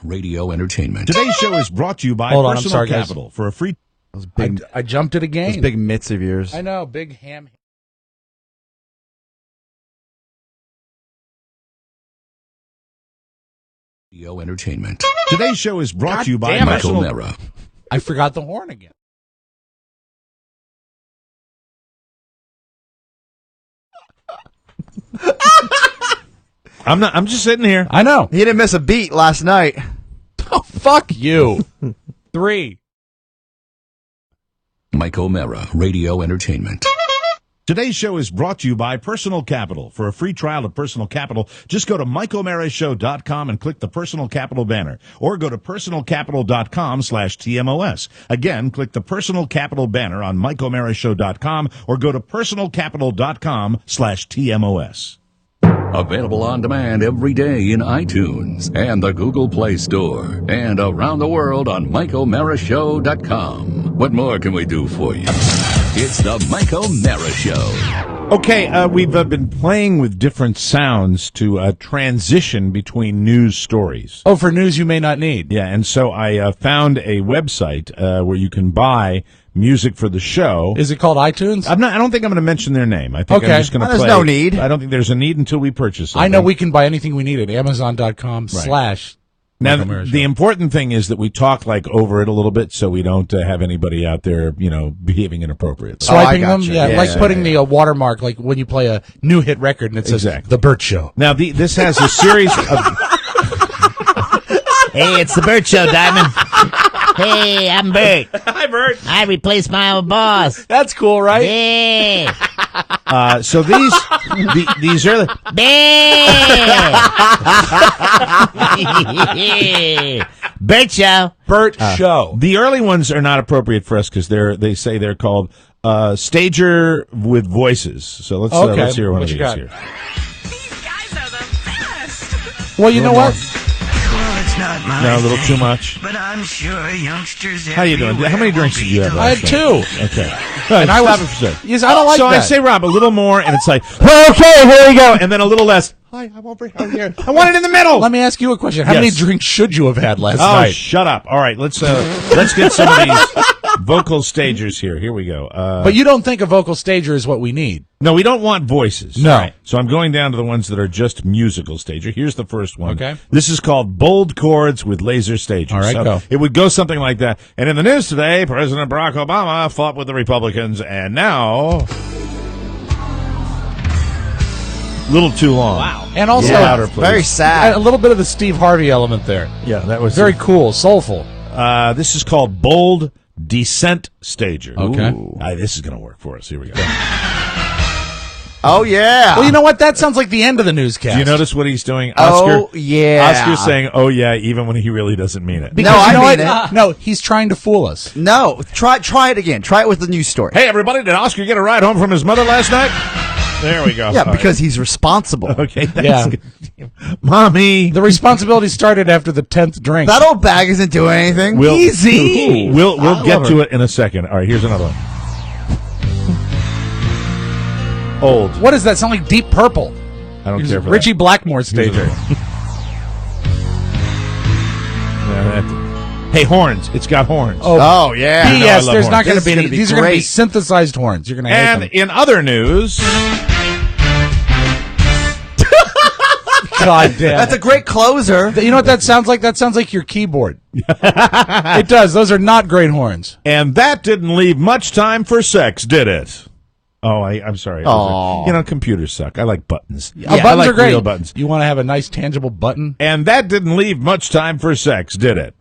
Radio Entertainment. Today's show is brought to you by Hold on, Personal I'm sorry, guys. Capital for a free. Those big, I jumped it again. those big mitts of yours. I know, big ham. Radio Entertainment. Today's show is brought to you by damn it. Michael Personal. Mera. I forgot the horn again. I'm just sitting here. I know. He didn't miss a beat last night. Oh, fuck you. 3. Michael Mera. Radio Entertainment. Today's show is brought to you by Personal Capital. For a free trial of Personal Capital, just go to michaelmarashow.com and click the Personal Capital banner, or go to personalcapital.com/TMOS. Again, click the Personal Capital banner on michaelmarashow.com, or go to personalcapital.com/TMOS. Available on demand every day in iTunes and the Google Play Store, and around the world on michaelmarashow.com. What more can we do for you? It's the Michael Mera Show. Okay, we've been playing with different sounds to transition between news stories. Oh, for news you may not need. Yeah, and so I found a website where you can buy music for the show. Is it called iTunes? I don't think I'm going to mention their name. I think Okay. I'm just going to Well, play. there's no need. I don't think there's a need until we purchase it. I know we can buy anything we need at Amazon.com / Now, Michael Mera Show. the important thing is that we talk like over it a little bit, so we don't have anybody out there, behaving inappropriately. Swiping I them? gotcha. Yeah, Yeah, like yeah, putting yeah. the watermark, like when you play a new hit record and it says Exactly. The Burt Show. Now, this has a series of. Hey, it's the Burt Show, Diamond. Hey, I'm Burt. Hi, Burt. I replaced my old boss. That's cool, right? Yeah. So these are the. Yeah. Burt Show. Burt Show. The early ones are not appropriate for us because they say they're called stager with voices. So Okay, let's hear one what of you these got? here. These guys are the best. Well, you know what? Well, it's not my No, a little thing, too much. But I'm sure youngsters. How you doing? How many drinks did you have I last had night? 2. Okay. And I Stop was. it for a second. Yes, I don't like So that. I say, Rob, a little more, and it's like, okay, here we go, and then a little less. Hi, I'm over here. I want it in the middle. Let me ask you a question. How Yes. many drinks should you have had last Oh, night? shut up! All right, let's get some of these vocal stagers here. Here we go. But you don't think a vocal stager is what we need? No, we don't want voices. No. All right, so I'm going down to the ones that are just musical stager. Here's the first one. Okay. This is called Bold Chords with Laser Stagers. All right, So go. It would go something like that. And in the news today, President Barack Obama fought with the Republicans, and now. Little too long. Wow. And also, Louder, please. Very sad. a little bit of the Steve Harvey element there. Yeah, that was Very cool, soulful. This is called Bold Descent Stager. Okay. Ooh. This is going to work for us. Here we go. Oh, yeah. Well, you know what? That sounds like the end of the newscast. Do you notice what he's doing? Oh, yeah. Oscar's saying, oh, yeah, even when he really doesn't mean it. Because No, you I know mean what? it. No, he's trying to fool us. No, try it again. Try it with the news story. Hey, everybody, did Oscar get a ride home from his mother last night? There we go. Yeah, All because he's responsible. right. Okay, that's Yeah. good. Mommy. The responsibility started after the 10th drink. That old bag isn't doing anything. Easy. We'll I get love to it in a second. All right, here's another one. Old. What does that sound like? Deep Purple. I don't He's care for Richie that. Blackmore Here's stager. another one. Yeah, that- Hey, horns. It's got horns. Oh, yeah. I Yes, love there's not horns. going This to be is any. gonna be These are going to be great. synthesized horns. You're going to hate And them. in other news, God damn. That's a great closer. You know what that sounds like? That sounds like your keyboard. It does. Those are not great horns. and that didn't leave much time for sex, did it? Oh, I'm sorry. Aw. Computers suck. I like buttons. Buttons I like are great. real buttons. You want to have a nice tangible button? And that didn't leave much time for sex, did it?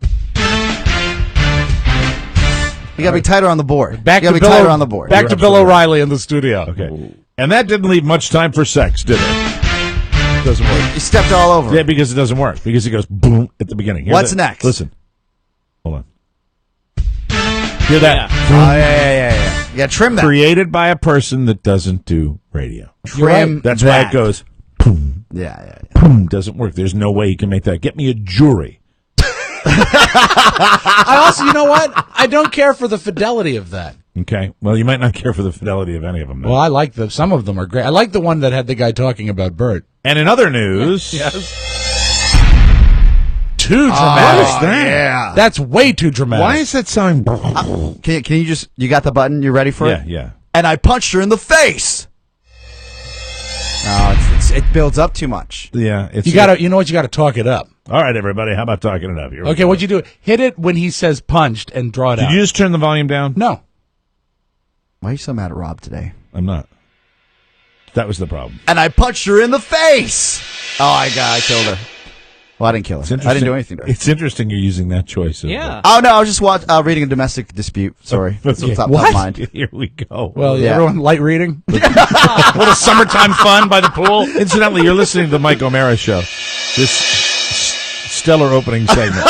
You got to be tighter on the board. Back you to got to be Bill. tighter on the board. Back You're to Bill absolutely right. O'Reilly in the studio. Okay. And that didn't leave much time for sex, did it? Doesn't work. You stepped all over. Yeah, because it doesn't work. Because it goes boom at the beginning. Hear What's that? next? Listen. Hold on. Hear that? Oh, yeah. You got to trim that. Created by a person that doesn't do radio. Trim That's why that. it goes boom, Yeah. boom. Doesn't work. There's no way you can make that. Get me a jury. I also, you know what? I don't care for the fidelity of that. Okay. Well, you might not care for the fidelity of any of them. though. Well, I like some of them are great. I like the one that had the guy talking about Bert. And in other news, too dramatic. What is that? Yeah. That's way too dramatic. Why is that sound? Can you just, you got the button? You ready for it? Yeah. And I punched her in the face. No, it builds up too much. Yeah. It's, you know what? You gotta talk it up. All right, everybody. How about talking it up? Here we Okay, go. what'd you do? Hit it when he says punched and draw it out. Did you just turn the volume down? No. Why are you so mad at Rob today? I'm not. That was the problem. And I punched her in the face. Oh, I killed her. Well, I didn't kill her. I didn't do anything to her. It's interesting you're using that choice. Yeah. Oh, no, I was just reading a domestic dispute. Sorry. That's what's top of mind. Here we go. Well, Yeah. everyone light reading. What a summertime fun by the pool. Incidentally, you're listening to the Mike O'Mara Show. This stellar opening segment.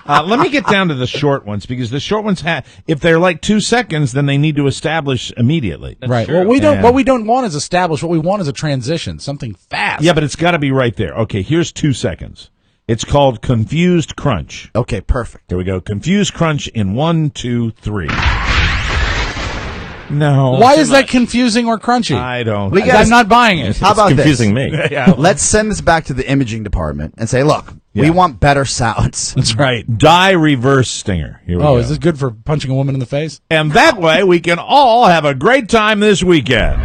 Let me get down to the short ones, because the short ones if they're like 2 seconds, then they need to establish immediately. Right. true. Well, what we don't want is established. What we want is a transition, something fast. Yeah, but it's got to be right there. Okay, here's 2 seconds. It's called Confused Crunch. Okay, perfect. Here we go. Confused Crunch in 1, 2, 3. No. Why is that confusing or crunchy? I don't. We got- I'm not buying it. How about confusing this? me. Yeah. Let's send this back to the imaging department and say, look, we Yeah. want better sounds. That's right. Die reverse stinger. Here we Oh, go. is this good for punching a woman in the face? And that way we can all have a great time this weekend.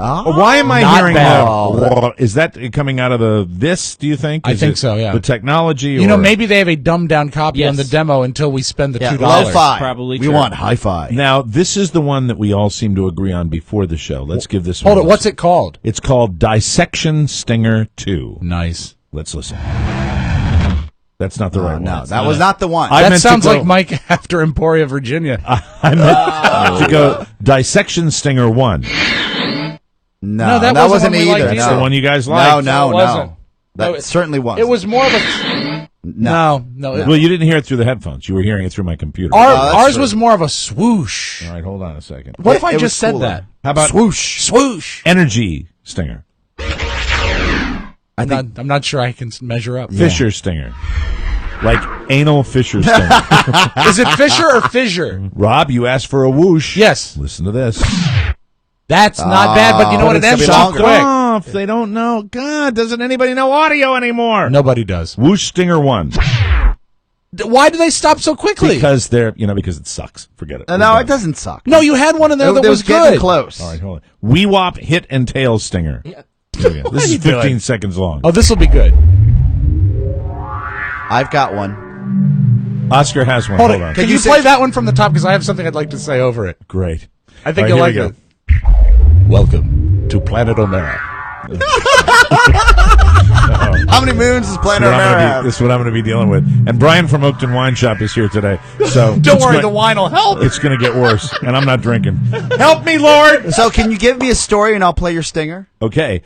Oh. Why am I Not hearing bad. that? Is that coming out of this, do you think? I Is think it so, yeah. The technology? You know, maybe they have a dumbed down copy on Yes. the demo until we spend the Yeah, $2. lo-fi. Probably We true. want hi-fi. Now, this is the one that we all seem to agree on before the show. Let's give this Hold one it. a What's listen. it called? It's called Dissection Stinger 2. Nice. Let's listen. That's not the right one. No, that was not the one. I That meant to sounds go- like Mike after Emporia, Virginia. I meant to go Dissection Stinger 1. No, that that wasn't wasn't one we liked either. That's either. the one you guys No, liked. no, it wasn't. no. That No, certainly was. It was more of a... No. Well, you didn't hear it through the headphones. You were hearing it through my computer. that's Ours true. was more of a swoosh. All right, hold on a second. What if I It was just said cooler. that? How about swoosh? Swoosh. Energy Stinger? I'm not sure I can measure up. Fisher Stinger. Like anal Fisher Stinger. Is it Fisher or Fissure? Rob, you asked for a whoosh. Yes. Listen to this. That's not bad, but you know what? It it's ends gonna be too longer. quick. Oh, if they don't know. God, doesn't anybody know audio anymore? Nobody does. Whoosh Stinger 1. Why do they stop so quickly? Because because it sucks. Forget it. No, We're no, done. it doesn't suck. No, you had one in there that it was getting good. close. All right, hold on. Wee Wop Hit and Tail Stinger. Here we go. This is you doing? 15 seconds long. Oh, this will be good. I've got one. Oscar has one. Hold Hold it. on. Can you you say- play that one from the top? Because I have something I'd like to say over it. Great. I think All you'll right, like here we it. Welcome to Planet O'Mara. How many moons does Planet O'Mara have? This is what I'm going to be dealing with. And Brian from Oakton Wine Shop is here today. So Don't it's worry, gonna- the wine will help. It's going to get worse, and I'm not drinking. Help me, Lord! So can you give me a story and I'll play your stinger? Okay.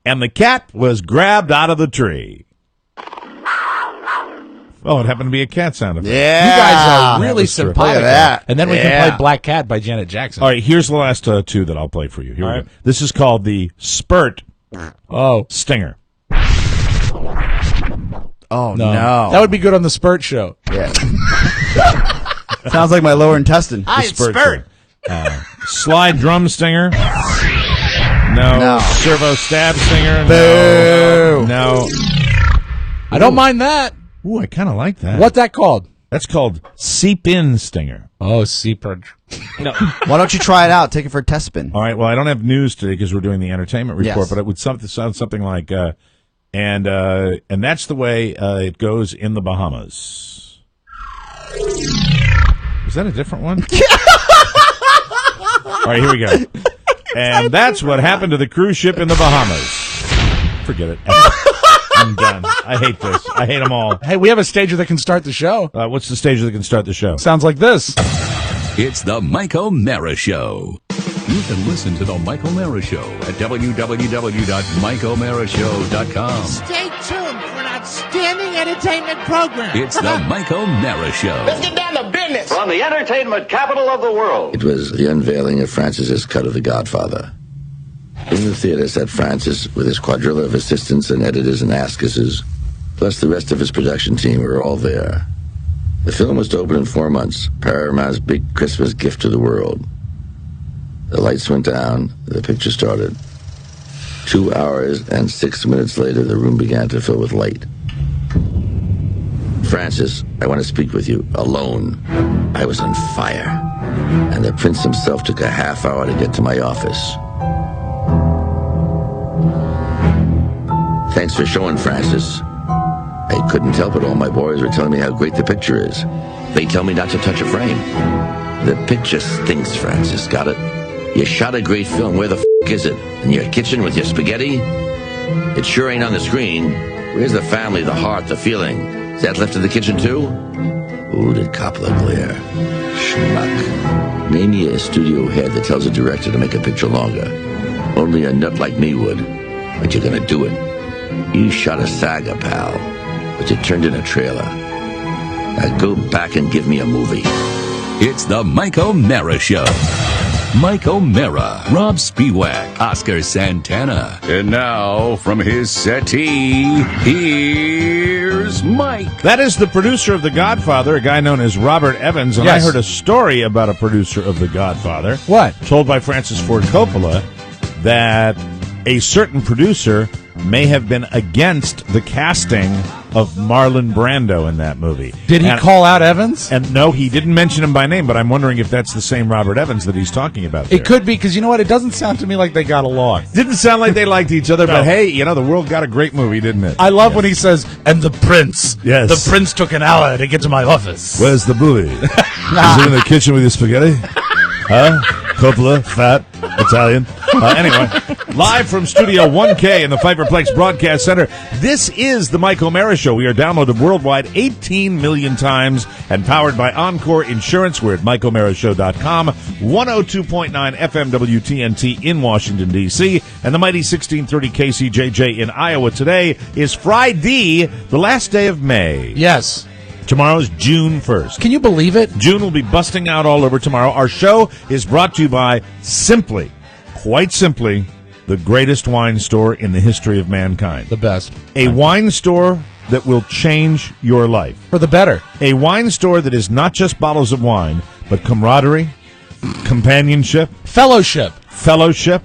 And the cat was grabbed out of the tree. Oh, it happened to be a cat sound effect. Yeah. You guys are That really was true. simpatico. Look at that. And then we Yeah. can play Black Cat by Janet Jackson. All right, here's the last two that I'll play for you. Here we right. go. This is called the Spurt Oh, Stinger. Oh, no. no. That would be good on the Spurt show. Yeah. Sounds like my lower intestine. The Stinger. Slide Drum Stinger. No. No. Servo Stab Stinger. Boo. No. I don't mind that. Ooh, I kind of like that. What's that called? That's called Seep In Stinger. Oh, Seepard. Why don't you try it out? Take it for a test spin. All right. Well, I don't have news today because we're doing the entertainment report, Yes. but it would sound something like, and that's the way it goes in the Bahamas. Is that a different one? All right, here we go. And that's what happened to the cruise ship in the Bahamas. Forget it. I'm done. I hate this. I hate them all. Hey, we have a stager that can start the show. What's the stage that can start the show? Sounds like this. It's the Mike O'Mara Show. You can listen to the Mike O'Mara Show at www.mikeomarashow.com. Stay tuned for an outstanding entertainment program. It's the Mike O'Mara Show. Get down to business. From the entertainment capital of the world. It was the unveiling of Francis's cut of The Godfather. In the theater sat Francis with his quadrilla of assistants and editors and ascuses, plus the rest of his production team were all there. The film was to open in 4 months, Paramount's big Christmas gift to the world. The lights went down, the picture started. 2 hours and 6 minutes later, the room began to fill with light. Francis, I want to speak with you, alone. I was on fire, and the prince himself took a half hour to get to my office. Thanks for showing, Francis. I couldn't help it. All my boys were telling me how great the picture is. They tell me not to touch a frame. The picture stinks, Francis. Got it? You shot a great film. Where the is it? In your kitchen with your spaghetti? It sure ain't on the screen. Where's the family, the heart, the feeling? Is that left in the kitchen too? Ooh, did Coppola glare. Schmuck. Name me a studio head that tells a director to make a picture longer. Only a nut like me would. But you're gonna do it. You shot a saga, pal. But you turned in a trailer. Now go back and give me a movie. It's the Mike O'Mara Show. Mike O'Mara, Rob Spiewak, Oscar Santana. And now, from his settee, here's Mike. That is the producer of The Godfather, a guy known as Robert Evans. And Yes. I heard a story about a producer of The Godfather. What? Told by Francis Ford Coppola that a certain producer may have been against the casting of Marlon Brando in that movie. Did he call out Evans? And no, he didn't mention him by name, but I'm wondering if that's the same Robert Evans that he's talking about there. It could be, because you know what? It doesn't sound to me like they got along. Didn't sound like they liked each other, No. but hey, you know, the world got a great movie, didn't it? I love when he says, and the prince. Yes. The prince took an hour to get to my office. Where's the booty? Is it in the kitchen with your spaghetti? Huh? Coppola, fat, Italian. Anyway, live from Studio 1K in the Fiverplex Broadcast Center, this is the Mike O'Mara Show. We are downloaded worldwide 18 million times and powered by Encore Insurance. We're at MikeO'MaraShow.com, 102.9 FM WTNT in Washington, D.C., and the mighty 1630 KCJJ in Iowa. Today is Friday, the last day of May. Yes. Tomorrow's June 1st. Can you believe it? June will be busting out all over tomorrow. Our show is brought to you by simply, quite simply, the greatest wine store in the history of mankind. The best. A wine store that will change your life. For the better. A wine store that is not just bottles of wine, but camaraderie, companionship, Fellowship.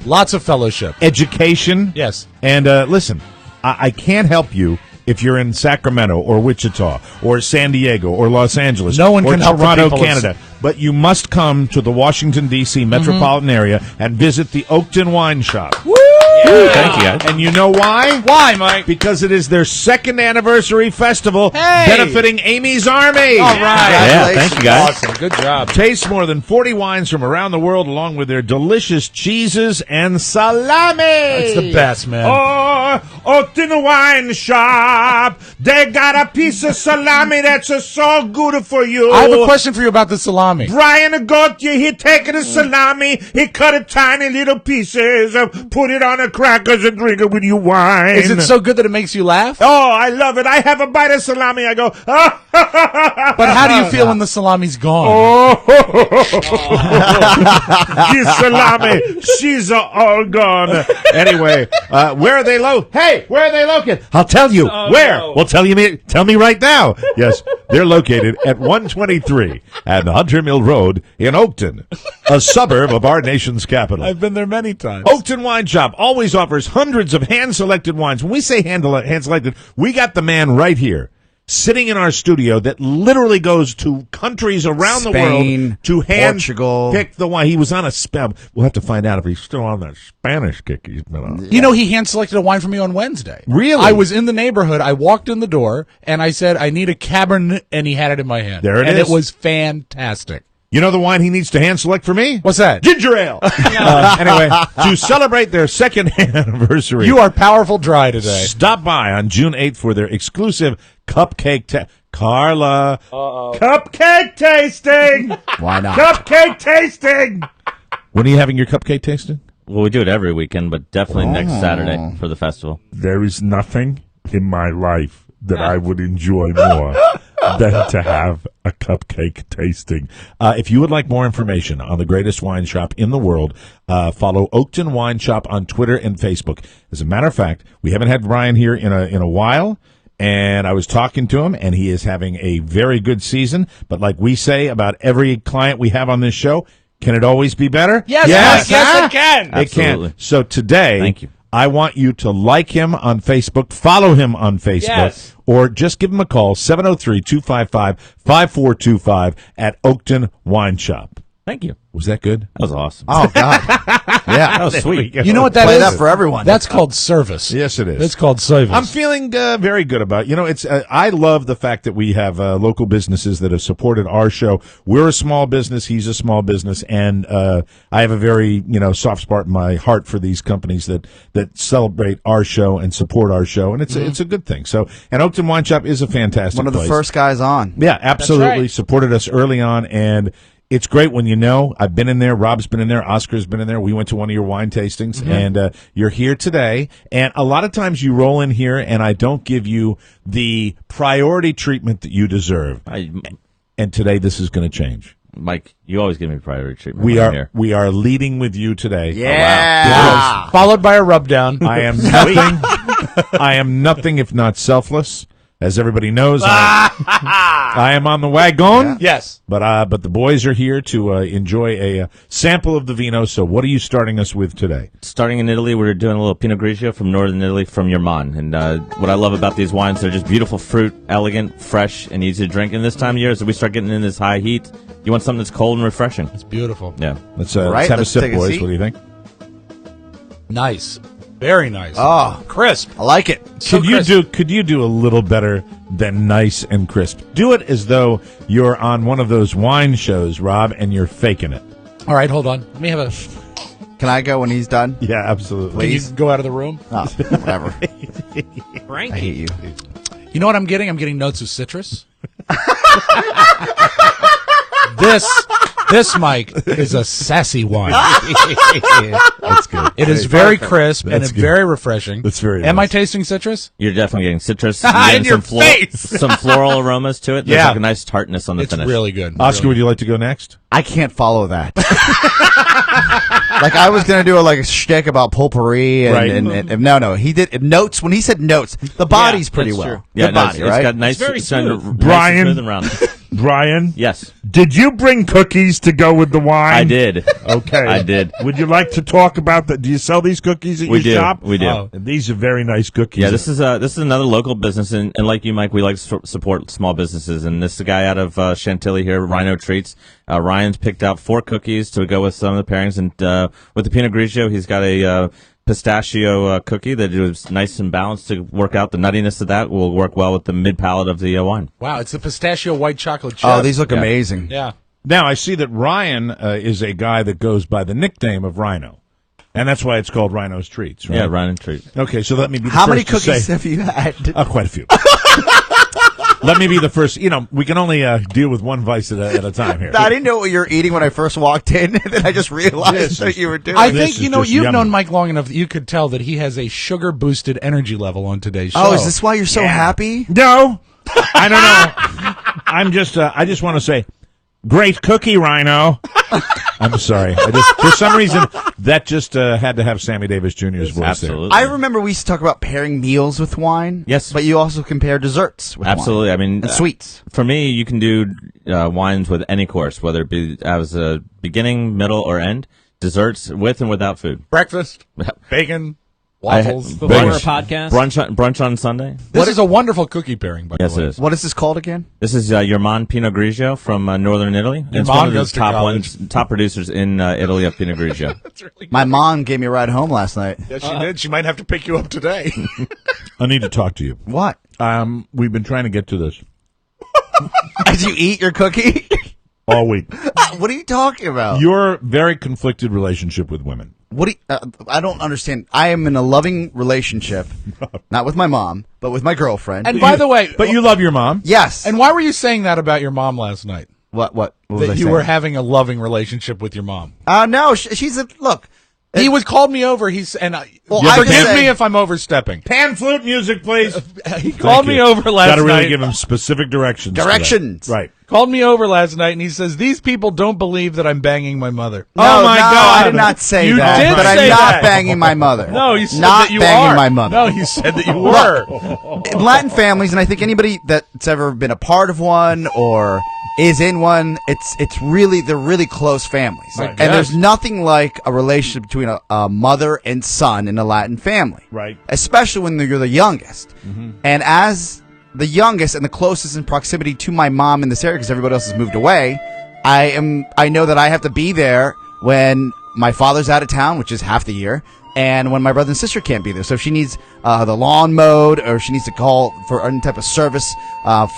lots of fellowship. education. Yes. And listen, I can't help you if you're in Sacramento or Wichita or San Diego or Los Angeles No one or can help the Toronto, people in- Canada. But you must come to the Washington, D.C. metropolitan area and visit the Oakton Wine Shop. Woo! Thank you, guys. And you know why? Why, Mike? Because it is their second anniversary festival benefiting Amy's Army. All right. Yeah, thank you, guys. Awesome. Good job. Taste more than 40 wines from around the world, along with their delicious cheeses and salami. It's the best, man. Oh, Oakton Wine Shop. They got a piece of salami that's so good for you. I have a question for you about the salami. Brian Gauthier, he taken a salami, he cut it tiny little pieces, put it on a crackers and drink it with your wine. Is it so good that it makes you laugh? Oh, I love it. I have a bite of salami, I go, ah, But how do you feel when the salami's gone? Oh, this salami, she's all gone. Anyway, where are they where are they located? I'll tell you. Where? no. Well, tell me right now. Yes, they're located at 123 at Hunter Mill Road in Oakton, a suburb of our nation's capital. I've been there many times. Oakton Wine Shop always offers hundreds of hand-selected wines. When we say hand-selected, we got the man right here, sitting in our studio that literally goes to countries around the Spain, world to Portugal. pick the wine. He was on a spell. We'll have to find out if he's still on that Spanish kick he's been on. You know, he hand-selected a wine for me on Wednesday. Really? I was in the neighborhood. I walked in the door, and I said, I need a Cabernet, and he had it in my hand. There it and is. it was fantastic. You know the wine he needs to hand-select for me? What's that? Ginger ale. Anyway, to celebrate their second anniversary, You are powerful dry today. stop by on June 8th for their exclusive cupcake Carla. Cupcake tasting. Why not? Cupcake tasting. When are you having your cupcake tasting? Well, we do it every weekend, but definitely next Saturday for the festival. There is nothing in my life that I would enjoy more than to have a cupcake tasting. If you would like more information on the greatest wine shop in the world, follow Oakton Wine Shop on Twitter and Facebook. As a matter of fact, we haven't had Brian here in a while, and I was talking to him, and he is having a very good season. But like we say about every client we have on this show, can it always be better? Yes, yes, it can. It can. Absolutely. So today, Thank you. I want you to like him on Facebook, follow him on Facebook, or just give him a call, 703-255-5425 at Oakton Wine Shop. Thank you. Was that good? That was awesome. Oh, God. Yeah. That was sweet. You know what that Play is? that for everyone. That's called service. Yes, it is. It's called service. I'm feeling very good about it. You know, it's I love the fact that we have local businesses that have supported our show. We're a small business. He's a small business. And I have a very, soft spot in my heart for these companies that celebrate our show and support our show. And it's a good thing. So, and Oakton Wine Shop is a fantastic One of the place. first guys on. Yeah, absolutely. That's right. Supported us early on. And it's great when I've been in there, Rob's been in there, Oscar's been in there. We went to one of your wine tastings, and you're here today. And a lot of times you roll in here, and I don't give you the priority treatment that you deserve. And today this is going to change. Mike, you always give me priority treatment. We when I'm are here. we are leading with you today. Yeah. Followed by a rub down. I am nothing. I am nothing if not selfless. As everybody knows, I am on the wagon. Yes. But the boys are here to enjoy a sample of the vino. So what are you starting us with today? Starting in Italy, we're doing a little Pinot Grigio from northern Italy from Yerman. And what I love about these wines, they're just beautiful fruit, elegant, fresh, and easy to drink. And this time of year, as we start getting in this high heat, you want something that's cold and refreshing. It's beautiful. Yeah. Let's Right, have let's a sip, take a boys. seat. What do you think? Nice. Very nice. Oh, Crisp. I like it. Could you do a little better than nice and crisp? Do it as though you're on one of those wine shows, Rob, and you're faking it. All right, hold on. Let me have a... Can I go when he's done? Yeah, absolutely. Can you go out of the room? Oh, whatever. I hate you. You know what I'm getting? I'm getting notes of citrus. This, Mike, is a sassy wine. That's good. It is very crisp and That's it's good. very refreshing. That's very Am I nice. tasting citrus? You're definitely getting citrus. You're getting In your face! some floral aromas to it. There's Yeah. like a nice tartness on the It's finish. really good. Oscar, would you like to go next? I can't follow that. Like I was gonna do a shtick about potpourri and no, he did notes. When he said notes, the body's pretty That's well. true. Yeah, Good no, body, it's right? got nice, very smooth. nice Brian. and smooth and round. Brian, Yes, did you bring cookies to go with the wine? I did. Okay. I did. Would you like to talk about that? Do you sell these cookies at We your do. shop? We do. Oh. And these are very nice cookies. Yeah, this is another local business, and like you, Mike, we like to support small businesses. And this is a guy out of Chantilly here, Rhino Treats. Ryan's picked out 4 cookies to go with some of the pairings, and with the Pinot Grigio, he's got a pistachio cookie that is nice and balanced to work out the nuttiness of that. Will work well with the mid palate of the wine. Wow, it's a pistachio white chocolate chip. Oh, these look amazing. Yeah. Now, I see that Ryan is a guy that goes by the nickname of Rhino. And that's why it's called Rhino's Treats, right? Yeah, Ryan Treats. Okay, so let me be the How first many to cookies say, have you had? quite a few. Let me be the first. We can only deal with one vice at a time here. I didn't know what you were eating when I first walked in, and then I just realized what you were doing. I This think, is just you've yummy. known Mike long enough that you could tell that he has a sugar-boosted energy level on today's show. Oh, is this why you're so happy? No, I don't know. I'm just. I just want to say, great cookie, Rhino. I'm sorry. For some reason, that just had to have Sammy Davis Jr.'s voice Absolutely. I remember we used to talk about pairing meals with wine. Yes. But you also compare desserts with Absolutely. wine. I mean, And sweets. For me, you can do wines with any course, whether it be as a beginning, middle, or end. Desserts with and without food. breakfast, bacon, I had- waffles. Before a podcast. Brunch on Sunday. This is a wonderful cookie pairing, by Yes, the way. it is. What is this called again? This is Yerman Pinot Grigio from northern Italy. It's mom one of the goes to college. top producers in Italy of Pinot Grigio. My mom gave me a ride home last night. Yes, she did. She might have to pick you up today. I need to talk to you. What? We've been trying to get to this Did you eat your cookie? all week. What are you talking about? Your very conflicted relationship with women. What do you, I don't understand. I am in a loving relationship, not with my mom, but with my girlfriend. And by the way, But you love your mom. yes. and why were you saying that about your mom last night? what was That I you saying? were having a loving relationship with your mom. No, she's a look. He was called me over. He's and Well, I forgive say- me if I'm overstepping. Pan flute music, please. He called me over last Got to really night. give him specific directions. for that. Directions. Right. Called me over last night, and he says these people don't believe that I'm banging my mother. No, Oh, my no, God. I did not say You that. did but I'm say not that. banging my mother. No, you said not that you banging are. my mother. No, you said that you were. In Latin families, and I think anybody that's ever been a part of one or is in one. They're really close families, Right. and Yes. there's nothing like a relationship between a mother and son in a Latin family, Right. especially when you're the youngest. And as the youngest and the closest in proximity to my mom in this area, because everybody else has moved away, I know that I have to be there when my father's out of town, which is half the year, and when my brother and sister can't be there. So if she needs the lawn mowed, or she needs to call for any type of service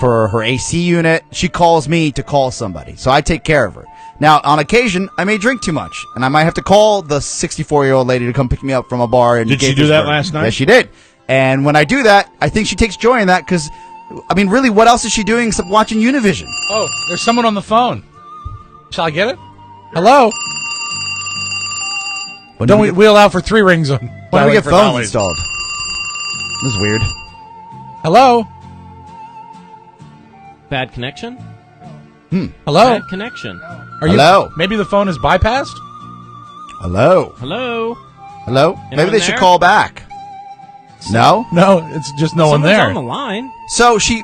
for her AC unit, she calls me to call somebody. So I take care of her. Now, on occasion, I may drink too much, and I might have to call the 64-year-old lady to come pick me up from a bar. In Did she do that Gaithersburg. last night? Yes, she did. And when I do that, I think she takes joy in that because, I mean, really, what else is she doing except watching Univision? Oh, there's someone on the phone. Shall I get it? Hello? We allow for 3 rings on. When do we get for phones dollars. installed? This is weird. Hello? Bad connection? Hello? Bad connection. Are you, Hello? Maybe the phone is bypassed? Hello? Hello? Hello? Maybe Anyone they should there? call back. No? No, it's just no one Someone's there. on the line. So she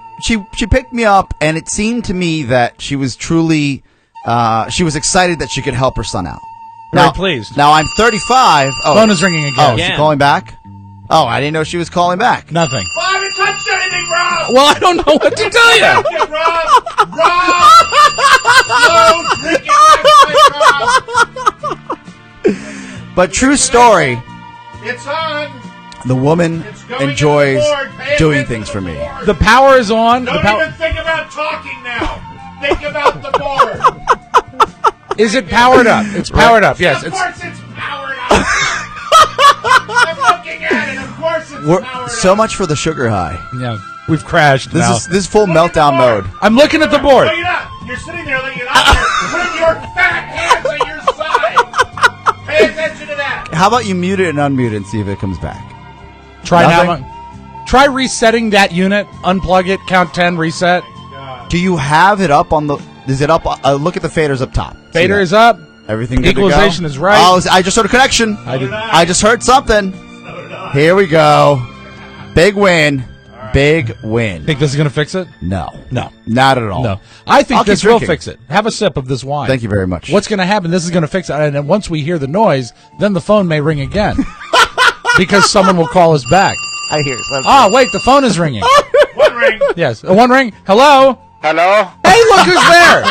picked me up, and it seemed to me that she was truly, she was excited that she could help her son out. Very pleased. Now I'm 35. Oh, Phone is ringing again. Oh, is Again. she calling back? Oh, I didn't know she was calling back. Nothing. Well, I haven't touched anything, Rob! Well, I don't know what to tell you. Thank you, Rob! Rob! No drinking Rob! But true story, It's on! the woman It's going enjoys to the board. Pay doing attention things to for the me. board. The power is on. Don't even think about talking now! Think about the board! Is it powered up? It's powered up, yes. Of It's, course it's powered up! I'm looking at it, of course it's powered So up! much for the sugar high. yeah, we've crashed This now. is full meltdown mode. I'm looking at the board. Look it up! You're sitting there looking it up, putting your fat hands at your side! Pay attention to that! How about you mute it and unmute it and see if it comes back? Try Nothing? now. Try resetting that unit. Unplug it. Count 10. Reset. Do you have it up on the? Is it up? Look at the faders up top. See Fader that? is up. Everything good to go? Equalization is right. Oh, I just heard a connection. I just heard something. Here we go. Big win. Big win. Think this is going to fix it? No. No. Not at all. No. I think I'll keep this will drinking. fix it. Have a sip of this wine. Thank you very much. What's going to happen? This is going to fix it. And then once we hear the noise, then the phone may ring again. Because someone will call us back. I hear something. Ah, wait, the phone is ringing. One ring! Yes. One ring. Hello? Hello? Hey, look who's there.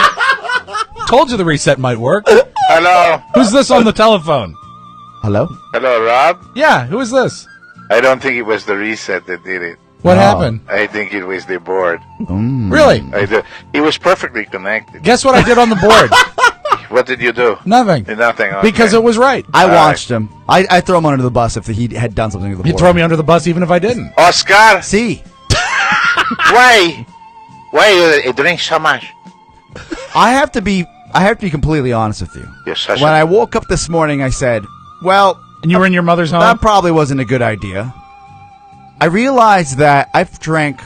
Told you the reset might work. Hello? Who's this on the telephone? Hello? Hello, Rob? Yeah, who is this? I don't think it was the reset that did it. What happened? I think it was the board. Really? It was perfectly connected. Guess what I did on the board? What did you do? Nothing. Nothing. Okay. Because it was right. I watched him. I throw him under the bus if he had done something to the He'd board. throw me under the bus even if I didn't. Oscar, See, why you drink so much? I have to be completely honest with you. You're such When a... I woke up this morning, I said, "Well, And you were in your mother's home? that probably wasn't a good idea." I realized that I've drank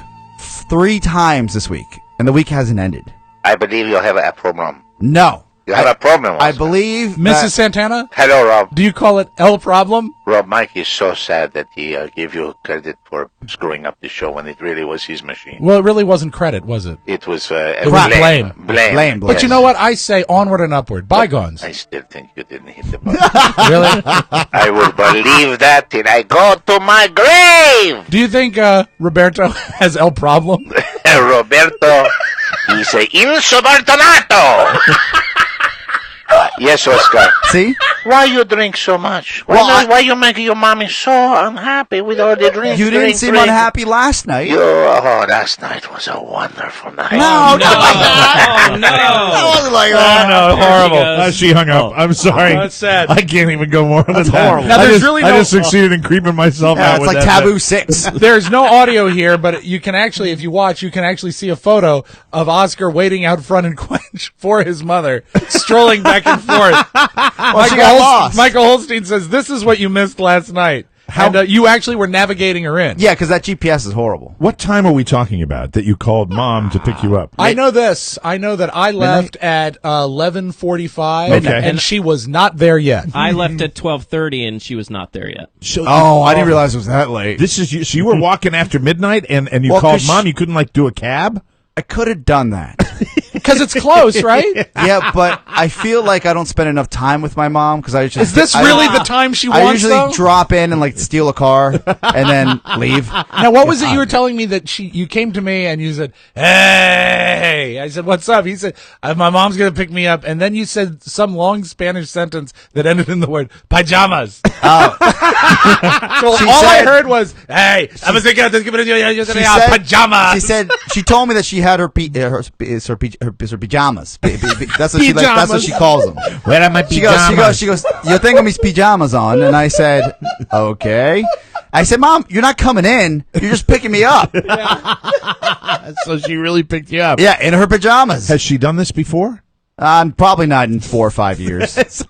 3 times this week, and the week hasn't ended. I believe you have a problem. No. You have a problem, I Oscar. believe Mrs. Santana? Hello, Rob. Do you call it L problem? Rob, Mike is so sad that he gave you credit for screwing up the show when it really was his machine. Well, it really wasn't credit, was it? It was It was blame. Blame. But you know what? I say onward and upward. Bygones. I still think you didn't hit the button. Really? I will believe that till I go to my grave. Do you think Roberto has L problem? Roberto, he's a insubordinato. Yes, Oscar. See? Why you drink so much? Why you make your mommy so unhappy with all the drinks? You didn't seem unhappy last night. Last night was a wonderful night. No, no. Oh, no. That wasn't like Oh, that. no, horrible. There she goes. She hung up. I'm sorry. that's sad. I can't even go more than that. horrible. Now, there's I really just succeeded in creeping myself Yeah, out it's with like that. Taboo 6. There's no audio here, but you can actually, if you watch, you can actually see a photo of Oscar waiting out front in Quench for his mother, strolling back and forth. she got lost. Michael Holstein says, "This is what you missed last night." And you actually were navigating her in. Yeah, because that GPS is horrible. What time are we talking about that you called mom to pick you up? I know this. I know that I left at 11:45, Okay. and she was not there yet. I left at 12:30 and she was not there yet. Oh, I didn't realize it was that late. This is you. So you were walking after midnight, and you Well, called 'cause mom. You couldn't do a cab. I could have done that. Because it's close, right? Yeah, but I feel like I don't spend enough time with my mom because I just. Is this really the time she wants? I usually though? drop in and like steal a car and then leave. Now, what was it you were telling me that you came to me and you said, "Hey," I said, "What's up?" He said, "My mom's gonna pick me up," and then you said some long Spanish sentence that ended in the word pajamas. Oh. So all I heard was, "Hey, I was thinking pajamas." She told me that she had her pajamas. That's what she calls them. Where are my pajamas? She goes, you tengo mis pajamas on, and I said, okay. I said, Mom, you're not coming in. You're just picking me up. So she really picked you up. Yeah, in her pajamas. Has she done this before? Probably not in 4 or 5 years.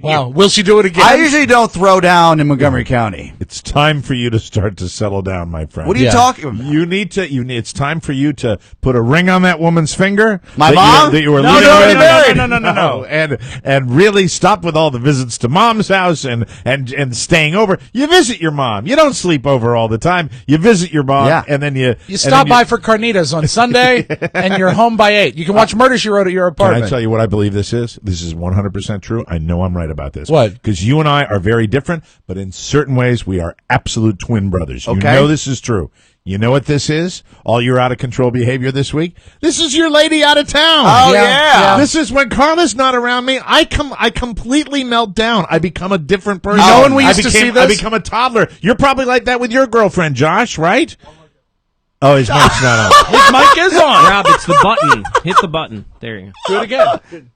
Wow. Will she do it again? I usually don't throw down in Montgomery County. It's time for you to start to settle down, my friend. What are you talking about? You need to. It's time for you to put a ring on that woman's finger. My mom? That you were living with. No. And really stop with all the visits to mom's house and staying over. You visit your mom. You don't sleep over all the time. You visit your mom, and then you stop by for carnitas on Sunday, and you're home by 8. You can watch Murder, She Wrote at your apartment. Can I tell you what I believe this is? This is 100% true. I know I'm right about this. What? Because you and I are very different, but in certain ways we are absolute twin brothers. Okay. You know this is true. You know what this is? All your out of control behavior this week? This is your lady out of town. Oh, yeah. This is when Carla's not around me. I completely melt down. I become a different person. You know when we used to see this? I become a toddler. You're probably like that with your girlfriend, Josh, right? Oh, his mic's not on. His mic is on. Rob, it's the button. Hit the button. There you go. Do it again.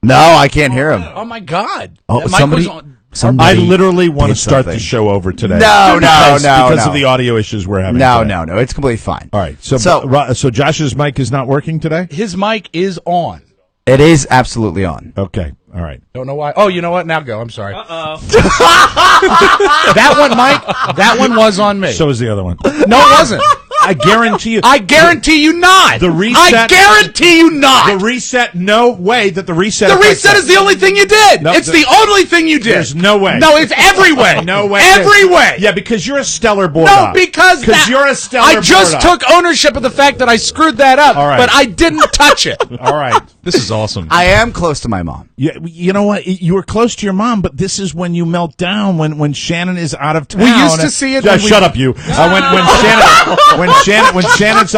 No, I can't hear him. Oh, my God. Oh, That mic was on. I literally want to did start something. the show over today. No. Because of the audio issues we're having. No, today. it's completely fine. All right. So Josh's mic is not working today? His mic is on. It is absolutely on. Okay. All right. Don't know why. Oh, you know what? Now go. I'm sorry. Uh-oh. That one, Mike, that one was on me. So is the other one. No, it wasn't. I guarantee you. I guarantee you not. The reset. I guarantee you not. The reset. No way that the reset. The reset is the only thing you did. No, it's the only thing you did. There's no way. No, it's every way. No way. Every way. Yeah, because you're a stellar board. No, because you're a stellar. I just board took ownership of the fact that I screwed that up. All right. But I didn't touch it. All right. This is awesome. I am close to my mom. You know what? You were close to your mom, but this is when you melt down when Shannon is out of town. We used to see it. Shut up, you. When Shannon's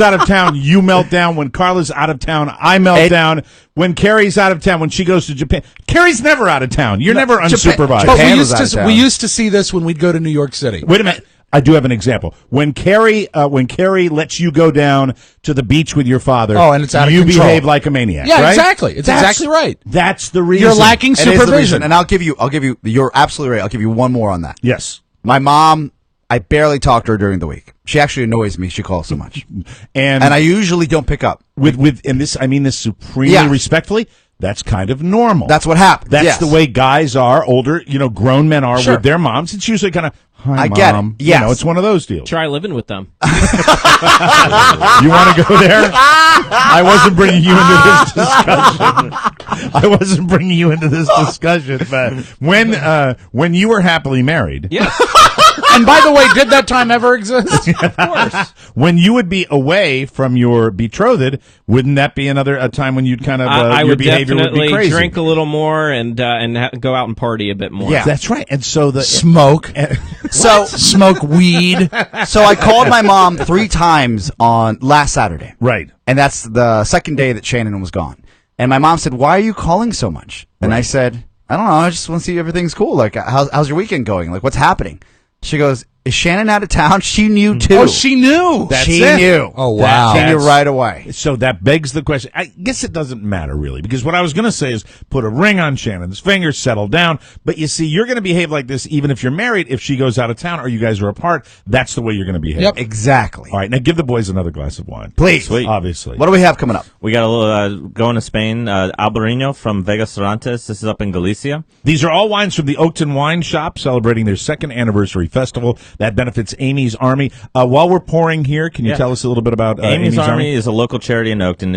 out of town, you melt down. When Carla's out of town, I melt down. When Carrie's out of town, when she goes to Japan, Carrie's never out of town. You're never unsupervised. But we used to see this when we'd go to New York City. Wait a minute. I do have an example. When Carrie lets you go down to the beach with your father, and it's out of you control. behave like a maniac. Yeah, right? exactly. It's exactly right. That's the reason. You're lacking It is the supervision. reason. And I'll give you. You're absolutely right. I'll give you one more on that. Yes. My mom. I barely talk to her during the week. She actually annoys me. She calls so much, and I usually don't pick up. And this, I mean this supremely respectfully. That's kind of normal. That's what happens. That's yes. the way guys are, older, grown men are with their moms. It's usually kind of, hi, I Mom. get it. Yes. It's one of those deals. Try living with them. You want to go there? I wasn't bringing you into this discussion. But when you were happily married. Yes. And by the way, did that time ever exist? Of course. When you would be away from your betrothed, wouldn't that be a time when you'd kind of I your would behavior would be definitely crazy? drink a little more and go out and party a bit more. Yeah. That's right. And so Smoke. Smoke weed. So I called my mom 3 times on last Saturday. Right. And that's the second day that Shannon was gone. And my mom said, "Why are you calling so much?" And I said, "I don't know. I just want to see if everything's cool. Like, how's your weekend going? Like, what's happening?" She goes, "Is Shannon out of town?" She knew too. Oh, she knew. She knew. Oh, wow. She knew right away. So that begs the question. I guess it doesn't matter really, because what I was going to say is put a ring on Shannon's finger, settle down. But you see, you're going to behave like this even if you're married. If she goes out of town or you guys are apart, that's the way you're going to behave. Yep. Exactly. All right, now give the boys another glass of wine. Please. Sweet. Obviously. What do we have coming up? We got a little going to Spain. Albarino from Vega Cervantes. This is up in Galicia. These are all wines from the Oakton Wine Shop, celebrating their 2nd anniversary festival. That benefits Amy's Army. While we're pouring here, can you tell us a little bit about Amy's Army is a local charity in Oakton.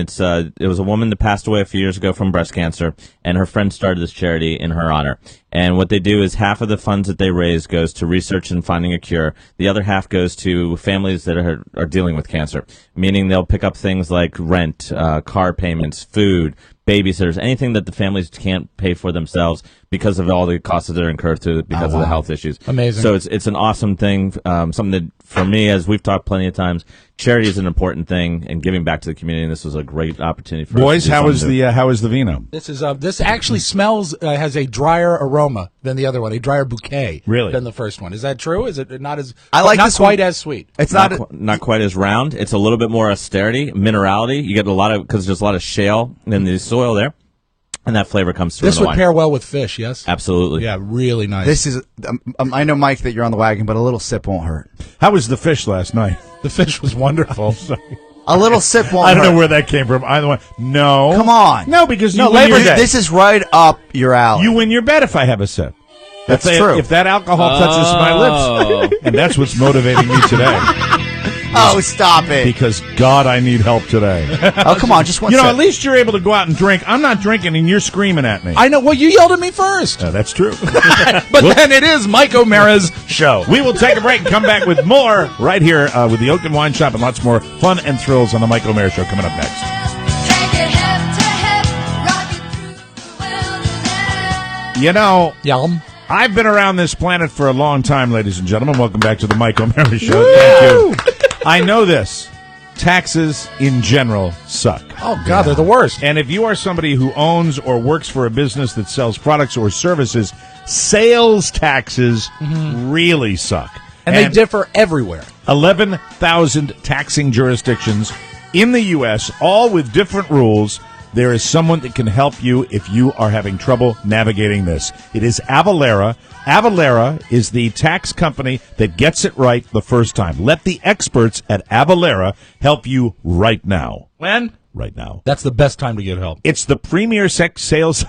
It was a woman that passed away a few years ago from breast cancer, and her friend started this charity in her honor. And what they do is half of the funds that they raise goes to research and finding a cure. The other half goes to families that are dealing with cancer, meaning they'll pick up things like rent, car payments, food, babysitters, anything that the families can't pay for themselves because of all the costs that are incurred because of the health issues. Amazing. So it's an awesome thing, something that, for me, as we've talked plenty of times, charity is an important thing, and giving back to the community, and this was a great opportunity for Boys, us. how is the vino? This actually smells has a drier aroma than the other one, a drier bouquet than the first one. Is that true? Is it not as not quite as sweet? It's not quite as round. It's a little bit more austerity, minerality. You get a lot of, because there's a lot of shale in the soil there, and that flavor comes through. This in the would wine. pair well with fish. Yes, absolutely. Yeah, really nice. This is. I know, Mike, that you're on the wagon, but a little sip won't hurt. How was the fish last night? The fish was wonderful. A little sip won't hurt. I don't know where that came from. Either one. No. Come on. No, because you win Labor your bet. This is right up your alley. You win your bet if I have a sip. That's true. If that alcohol touches my lips. And that's what's motivating me today. Oh, stop it. Because, God, I need help today. Oh, come on, just one You know, sip. at least you're able to go out and drink. I'm not drinking, and you're screaming at me. I know. Well, you yelled at me first. That's true. But then it is Mike O'Mara's show. We will take a break and come back with more right here with the Oakton Wine Shop and lots more fun and thrills on the Mike O'Mara Show coming up next. You know, I've been around this planet for a long time, ladies and gentlemen. Welcome back to the Mike O'Mara Show. Thank you. I know this. Taxes in general suck. Oh, God, they're the worst. And if you are somebody who owns or works for a business that sells products or services, sales taxes really suck. And they differ everywhere. 11,000 taxing jurisdictions in the U.S., all with different rules. There is someone that can help you if you are having trouble navigating this. It is Avalara. Avalara is the tax company that gets it right the first time. Let the experts at Avalara help you right now. When? Right now. That's the best time to get help. It's the premier sales...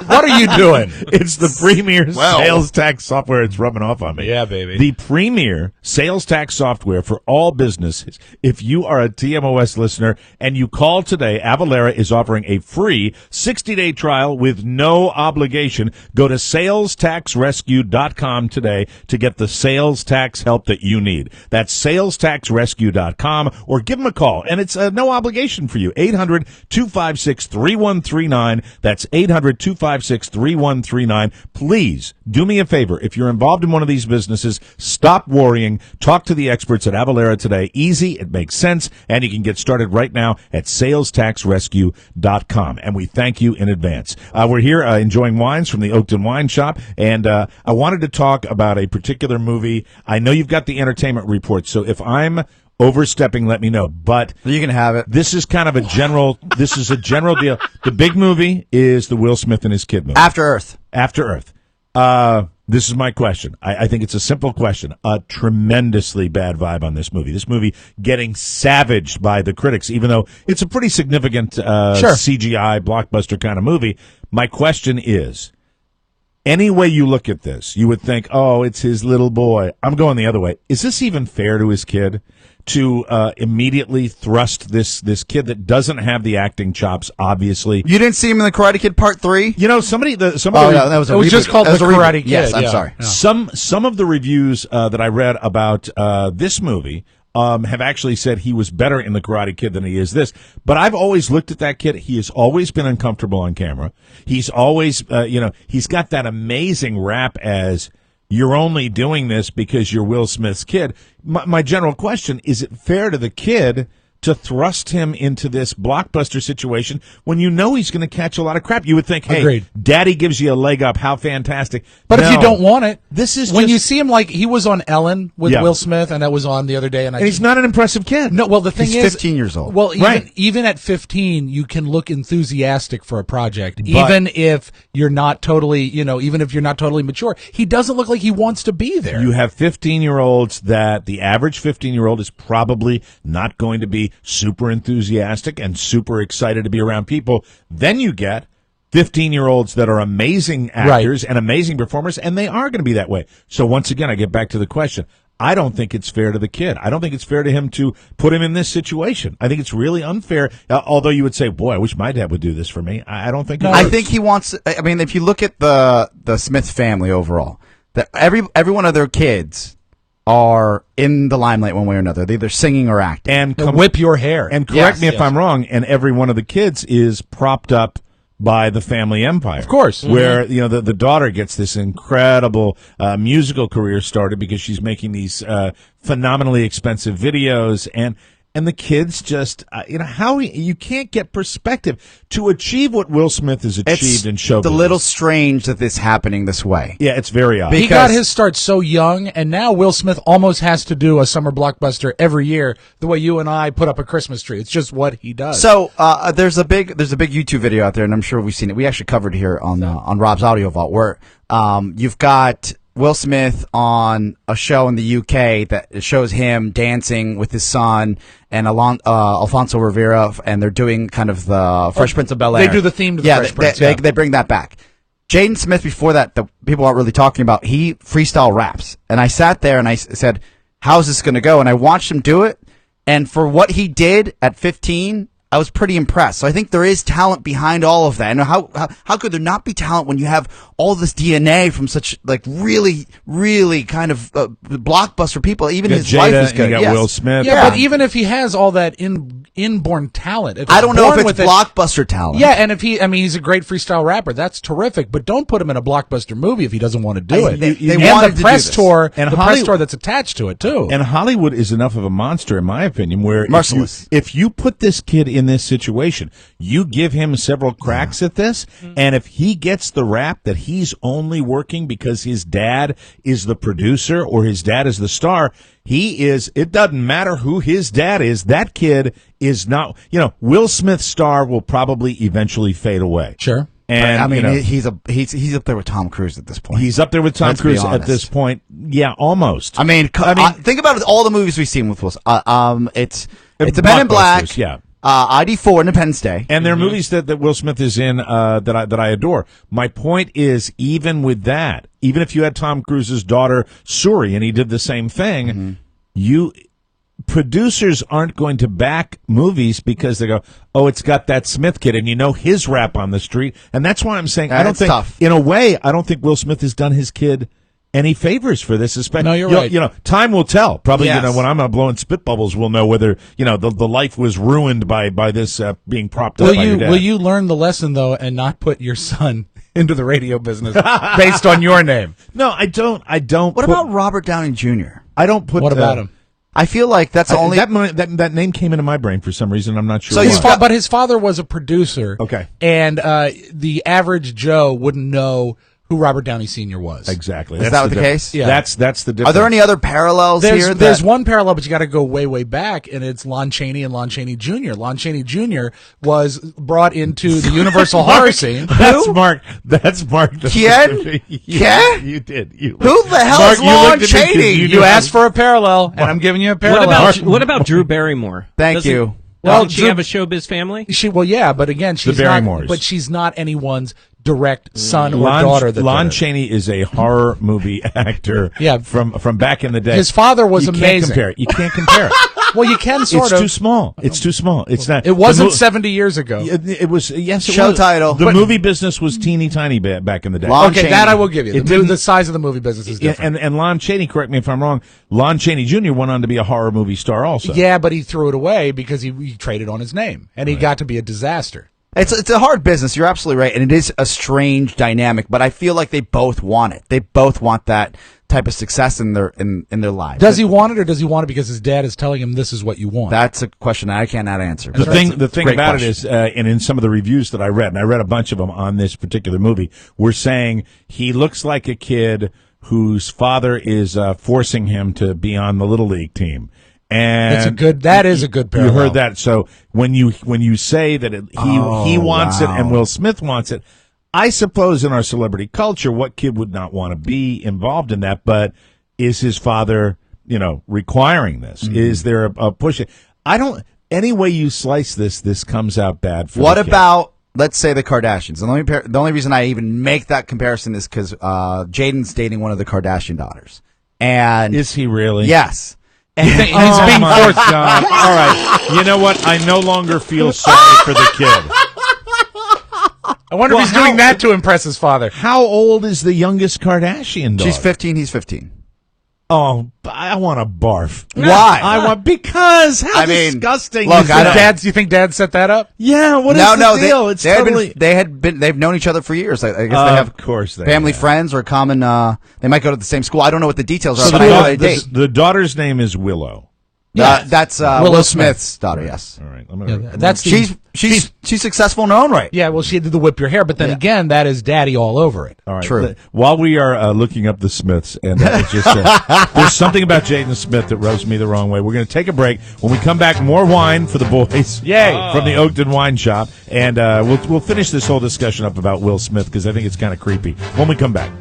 What are you doing? It's the premier sales tax software. It's rubbing off on me. Yeah, baby. The premier sales tax software for all businesses. If you are a TMOS listener and you call today, Avalara is offering a free 60-day trial with no obligation. Go to salestaxrescue.com today to get the sales tax help that you need. That's salestaxrescue.com, or give them a call. And it's no obligation for you. 800-256-3139. That's 800-256-3139. Please do me a favor. If you're involved in one of these businesses, stop worrying. Talk to the experts at Avalara today. Easy, it makes sense, and you can get started right now at salestaxrescue.com. And we thank you in advance. We're here enjoying wines from the Oakton Wine Shop, and I wanted to talk about a particular movie. I know you've got the entertainment report, so if I'm overstepping, let me know. But you can have it. This is kind of a general. This is a general deal. The big movie is the Will Smith and his kid movie, After Earth. After Earth. This is my question. I think it's a simple question. A tremendously bad vibe on this movie. This movie getting savaged by the critics, even though it's a pretty significant CGI blockbuster kind of movie. My question is, any way you look at this, you would think, oh, it's his little boy. I'm going the other way. Is this even fair to his kid to immediately thrust this kid that doesn't have the acting chops, obviously? You didn't see him in the Karate Kid Part 3? You know, somebody. Oh, no, that was a It was reboot. just called That The was a Karate reboot. Kid. Yes, I'm yeah. sorry. Yeah. Some of the reviews that I read about this movie have actually said he was better in the Karate Kid than he is this. But I've always looked at that kid. He has always been uncomfortable on camera. He's always, he's got that amazing rap as, you're only doing this because you're Will Smith's kid. My general question, is it fair to the kid to thrust him into this blockbuster situation when you know he's going to catch a lot of crap? You would think, hey, Agreed. Daddy gives you a leg up. How fantastic. But No. if you don't want it, This is when just- you see him, like he was on Ellen with Yeah. Will Smith, and that was on the other day, and he's not an impressive kid. No, well, the thing He's is, 15 years old. Well, Right. even at 15, you can look enthusiastic for a project, But- even if you're not totally, even if you're not totally mature. He doesn't look like he wants to be there. You have 15-year-olds that the average 15-year-old is probably not going to be super enthusiastic and super excited to be around people. Then you get 15-year-olds that are amazing actors and amazing performers, and they are going to be that way. So once again, I get back to the question. I don't think it's fair to the kid. I don't think it's fair to him to put him in this situation. I think it's really unfair. Although you would say, boy, I wish my dad would do this for me. I don't think. I think he wants. I mean, if you look at the Smith family overall, that every one of their kids are in the limelight one way or another. They're either singing or acting. And whip your hair. And correct me if I'm wrong. And every one of the kids is propped up by the family empire. Of course. Where, the daughter gets this incredible musical career started because she's making these phenomenally expensive videos, and the kids just, you can't get perspective to achieve what Will Smith has achieved in show business. It's a little strange that this happening this way. Yeah, it's very odd. He got his start so young, and now Will Smith almost has to do a summer blockbuster every year, the way you and I put up a Christmas tree. It's just what he does. So there's a big YouTube video out there, and I'm sure we've seen it. We actually covered it here on Rob's Audio Vault, where you've got Will Smith on a show in the UK that shows him dancing with his son and Alfonso Rivera, and they're doing kind of the Fresh Prince of Bel-Air. They do the theme to the Fresh Prince. They bring that back. Jaden Smith, before that, the people aren't really talking about, he freestyle raps. And I sat there and I said, how's this going to go? And I watched him do it. And for what he did at 15, I was pretty impressed. So I think there is talent behind all of that. And how could there not be talent when you have all this DNA from such really, really kind of blockbuster people? Even his life is good. You got Will Smith. Yeah, but even if he has all that inborn talent, I don't know if it's blockbuster talent. Yeah, and if he's a great freestyle rapper. That's terrific. But don't put him in a blockbuster movie if he doesn't want to do it. They and wanted the press to do this. tour, And the press tour that's attached to it too. And Hollywood is enough of a monster, in my opinion, where merciless. If you put this kid in this situation, you give him several cracks at this, and if he gets the rap that he's only working because his dad is the producer or his dad is the star, it doesn't matter who his dad is, that kid is not, Will Smith's star will probably eventually fade away. Sure. And I mean, he's up there with Tom Cruise at this point. He's up there with Tom Cruise at this point. Yeah, almost. I mean, think about all the movies we've seen with Will. It's the Men in Black. Yeah. ID4, Independence Day. And there are movies that Will Smith is in that I adore. My point is, even with that, even if you had Tom Cruise's daughter Suri and he did the same thing, producers aren't going to back movies because they go, oh, it's got that Smith kid, and his rap on the street. And that's why I'm saying I don't think, in a way, I don't think Will Smith has done his kid any favors for this. Especially, no, you're right. Time will tell. Probably, yes. When I'm blowing spit bubbles, we'll know whether, the life was ruined by this being propped up by your dad. Will you learn the lesson, though, and not put your son into the radio business based on your name? No, I don't. What about Robert Downey Jr.? I don't put. What about him? I feel like that's the only that name came into my brain for some reason. I'm not sure. So but his father was a producer. Okay, and the average Joe wouldn't know who Robert Downey Sr. was. Exactly. Is that the case? Yeah. That's the difference. Are there any other parallels here? There's one parallel, but you got to go way, way back, and it's Lon Chaney and Lon Chaney Jr. Lon Chaney Jr. was brought into the Universal horror scene. That's Mark. Ken? Yeah, you did. Who the hell is Lon Chaney? You asked for a parallel, and I'm giving you a parallel. What about Drew Barrymore? Thank you. Did she have a showbiz family? But again, she's the Barrymores. But she's not anyone's direct son or daughter. Lon Chaney is a horror movie actor. From back in the day. His father was amazing. You can't compare it. Well, you can sort of. It's too small. It's not. It wasn't 70 years ago. It was. Yes. It Show was. title. The movie business was teeny tiny back in the day. Lon Okay, Chaney. that I will give you. The size of the movie business is different. And Lon Chaney, correct me if I'm wrong, Lon Chaney Jr. went on to be a horror movie star also. Yeah, but he threw it away because he traded on his name, and he got to be a disaster. It's a hard business. You're absolutely right, and it is a strange dynamic. But I feel like they both want it. They both want that type of success in their lives. Does he want it, or does he want it because his dad is telling him this is what you want? That's a question I cannot answer. The thing about it is, and in some of the reviews that I read, and I read a bunch of them on this particular movie, we're saying he looks like a kid whose father is forcing him to be on the Little League team. And that is a good parallel. You heard that. So when you say that he wants it and Will Smith wants it, I suppose in our celebrity culture, what kid would not want to be involved in that? Is his father, requiring this? Mm-hmm. Is there a push? Any way you slice this comes out bad for What the kid. about, let's say, the Kardashians? The only reason I even make that comparison is because Jaden's dating one of the Kardashian daughters. And Is he really? Yes. He's being forced. God. All right. You know what? I no longer feel sorry for the kid. I wonder if he's doing that to impress his father. How old is the youngest Kardashian daughter? She's 15. He's 15. Oh, I want to barf. Why? Because how disgusting. Look, is that? You think Dad set that up? Yeah. What is the deal? It's totally. They've known each other for years. I guess they have. Of course, they family have. friends or common. They might go to the same school. I don't know what the details are. So but I know they date. the daughter's name is Willow. That's Will Smith's daughter. Yes. All right. That's she's successful in her own right. Yeah, well, she did the whip your hair, but then again, that is Daddy all over it. All right. True. While we are looking up the Smiths, and it's just there's something about Jaden Smith that rubs me the wrong way. We're going to take a break. When we come back, more wine for the boys. Yay! From the Oakton Wine Shop, and we'll finish this whole discussion up about Will Smith because I think it's kind of creepy. When we come back.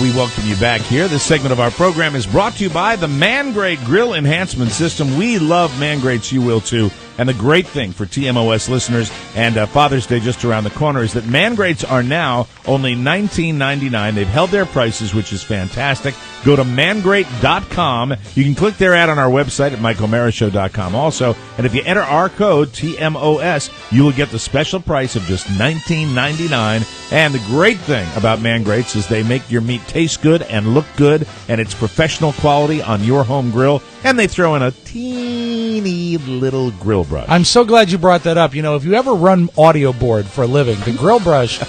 We welcome you back here. This segment of our program is brought to you by the Man Grate Grill Enhancement System. We love Man Grates. You will too. And the great thing for TMOS listeners and Father's Day just around the corner is that Man Grates are now only $19.99. They've held their prices, which is fantastic. Go to mangrate.com. You can click their ad on our website at MikeO'MaraShow.com also. And if you enter our code, TMOS, you will get the special price of just $19.99. And the great thing about Man Grates is they make your meat taste good and look good, and it's professional quality on your home grill. And they throw in a teeny little grill brush. I'm so glad you brought that up. You know, if you ever run audio board for a living, the grill brush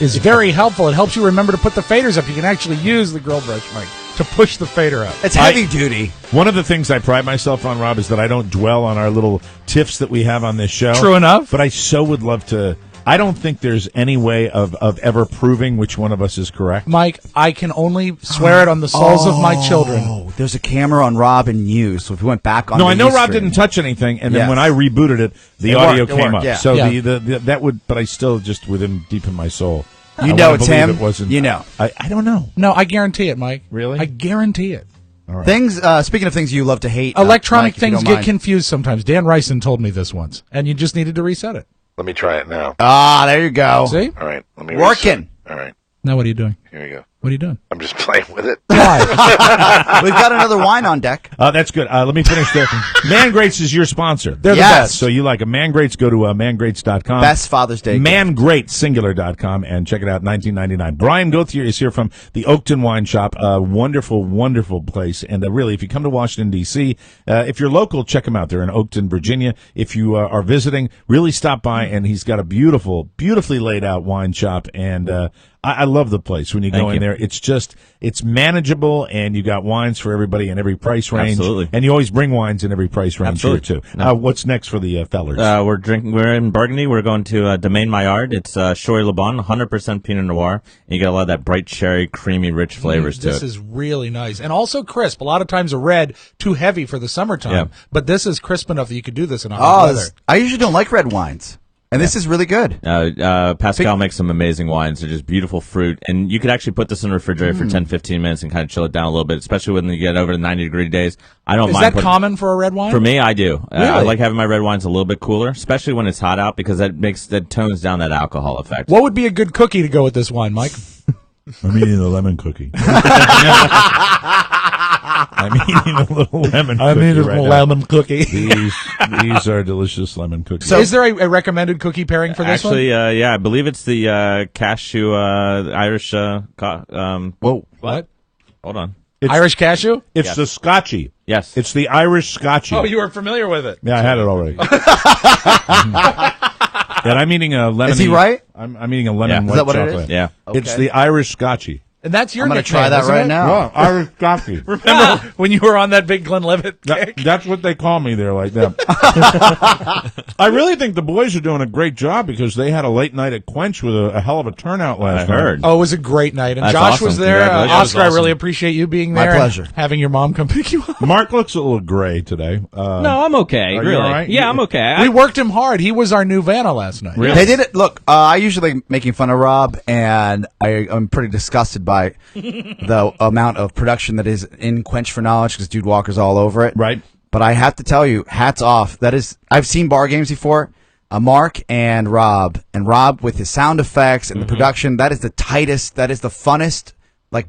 is very helpful. It helps you remember to put the faders up. You can actually use the grill brush, Mike, to push the fader up. It's heavy duty. One of the things I pride myself on, Rob, is that I don't dwell on our little tiffs that we have on this show. True enough. But I so would love to. I don't think there's any way of ever proving which one of us is correct. Mike, I can only swear it on the souls of my children. Oh, there's a camera on Rob and you, so if we went back on No, the I know U Rob stream- didn't touch anything, and then Yes. when I rebooted it, the It audio worked, it came worked, up. yeah. So Yeah. that would, but I still just within deep in my soul. You I know wanna it's believe him. It wasn't. You know. I don't know. No, I guarantee it, Mike. Really? I guarantee it. All right. Things. Speaking of things you love to hate, Electronic Mike, if you things don't get mind. confused sometimes. Dan Ryson told me this once, and you just needed to reset it. Let me try it now. Ah, there you go. See? All right. Let me Working. reset. All right. Now what are you doing? Here we go. What are you doing? I'm just playing with it. Why? We've got another wine on deck. That's good. Let me finish there. Man Grates is your sponsor. They're Yes. the best. So you like a Man Grates, go to mangrates.com. Best Father's Day gift. Mangratesingular.com and check it out, $19.99. Brian Gauthier is here from the Oakton Wine Shop. A wonderful, wonderful place. And really, if you come to Washington, D.C., if you're local, check them out. They're in Oakton, Virginia. If you are visiting, really stop by. And he's got a beautiful, beautifully laid out wine shop. And I love the place when you go in there. It's manageable, and you got wines for everybody in every price range. Absolutely. And you always bring wines in every price range Absolutely. here, too. What's next for the fellers? We're in Burgundy. We're going to Domaine Maillard. It's Chory Le Bon, 100% Pinot Noir. And you got a lot of that bright cherry, creamy, rich flavors to it. This is really nice. And also crisp. A lot of times a red, too heavy for the summertime. Yeah. But this is crisp enough that you could do this in hot weather. I usually don't like red wines, and this is really good. Pascal makes some amazing wines. They're just beautiful fruit. And you could actually put this in the refrigerator for 10, 15 minutes and kind of chill it down a little bit, especially when you get over the 90-degree days. I don't Is mind. that common for a red wine? For me, I do. I Really? like having my red wines a little bit cooler, especially when it's hot out, because that tones down that alcohol effect. What would be a good cookie to go with this wine, Mike? I'm eating a lemon cookie. I'm eating a little lemon cookie. These are delicious lemon cookies. So is there a recommended cookie pairing for this Actually, one? I believe it's the cashew Irish. Whoa, what? Hold on. Irish cashew? It's Yes. the Scotchy. Yes. It's the Irish Scotchy. Oh, you are familiar with it. Yeah, I had it already. And I'm eating a lemon. Is he right? I'm eating a lemon Yeah. white Is that what it chocolate. is? Yeah. It's Okay. the Irish Scotchy. And that's your I'm going to nickname, try that isn't right it? now. Well, Irish Scotchy. Remember when you were on that big Glenlivet kick? That's what they call me there, like that. I really think the boys are doing a great job because they had a late night at Quench with a hell of a turnout last night. I heard. Oh, it was a great night. And That's Josh awesome. was there. Congratulations. Oscar, That was I really awesome. appreciate you being My there. pleasure. Having your mom come pick you up. Mark looks a little gray today. No, I'm okay. Are you Really? all right? Yeah, I'm okay. We worked him hard. He was our new Vanna last night. Really? They did it. Look, I usually like making fun of Rob, and I'm pretty disgusted by the amount of production that is in Quench for Knowledge because Dude Walker's all over it. Right. But I have to tell you, hats off. That is, I've seen bar games before. Mark and Rob with his sound effects and the production. That is the tightest. That is the funnest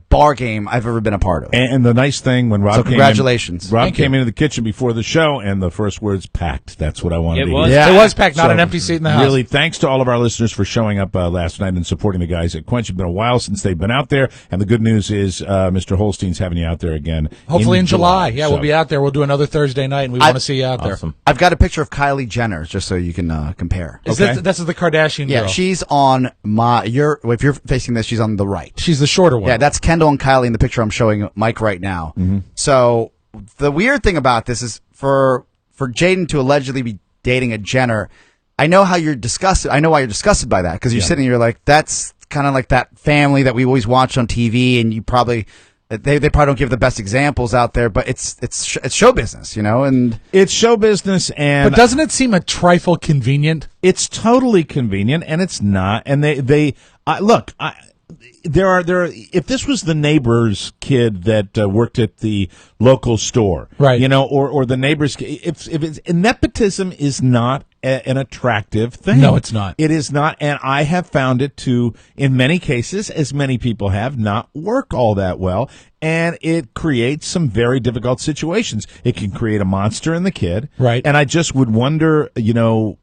bar game I've ever been a part of. And the nice thing when Rob congratulations. Rob came into the kitchen before the show, and the first words, packed. That's what I wanted to hear. It was packed, not an empty seat in the house. Really, thanks to all of our listeners for showing up last night and supporting the guys at Quench. It's been a while since they've been out there, and the good news is Mr. Holstein's having you out there again. Hopefully in July. Yeah, we'll be out there. We'll do another Thursday night, and we want to see you out there. I've got a picture of Kylie Jenner just so you can compare. That's the Kardashian girl. Yeah, she's on if you're facing this, she's on the right. She's the shorter one. Yeah, that's Kendall and Kylie in the picture I'm showing Mike right now. So the weird thing about this is for Jaden to allegedly be dating a Jenner, I know how you're disgusted. I know why you're disgusted by that, because you're sitting here like, that's kind of like that family that we always watch on TV, and you probably they probably don't give the best examples out there, but it's show business, and it's show business. And but doesn't it seem a trifle convenient? It's totally convenient, and it's not. And there are if this was the neighbor's kid that worked at the local store, right? Or the neighbor's if it's nepotism is not an attractive thing. No, it's not. It is not, and I have found it to, in many cases, as many people have, not work all that well, and it creates some very difficult situations. It can create a monster in the kid, right? And I just would wonder,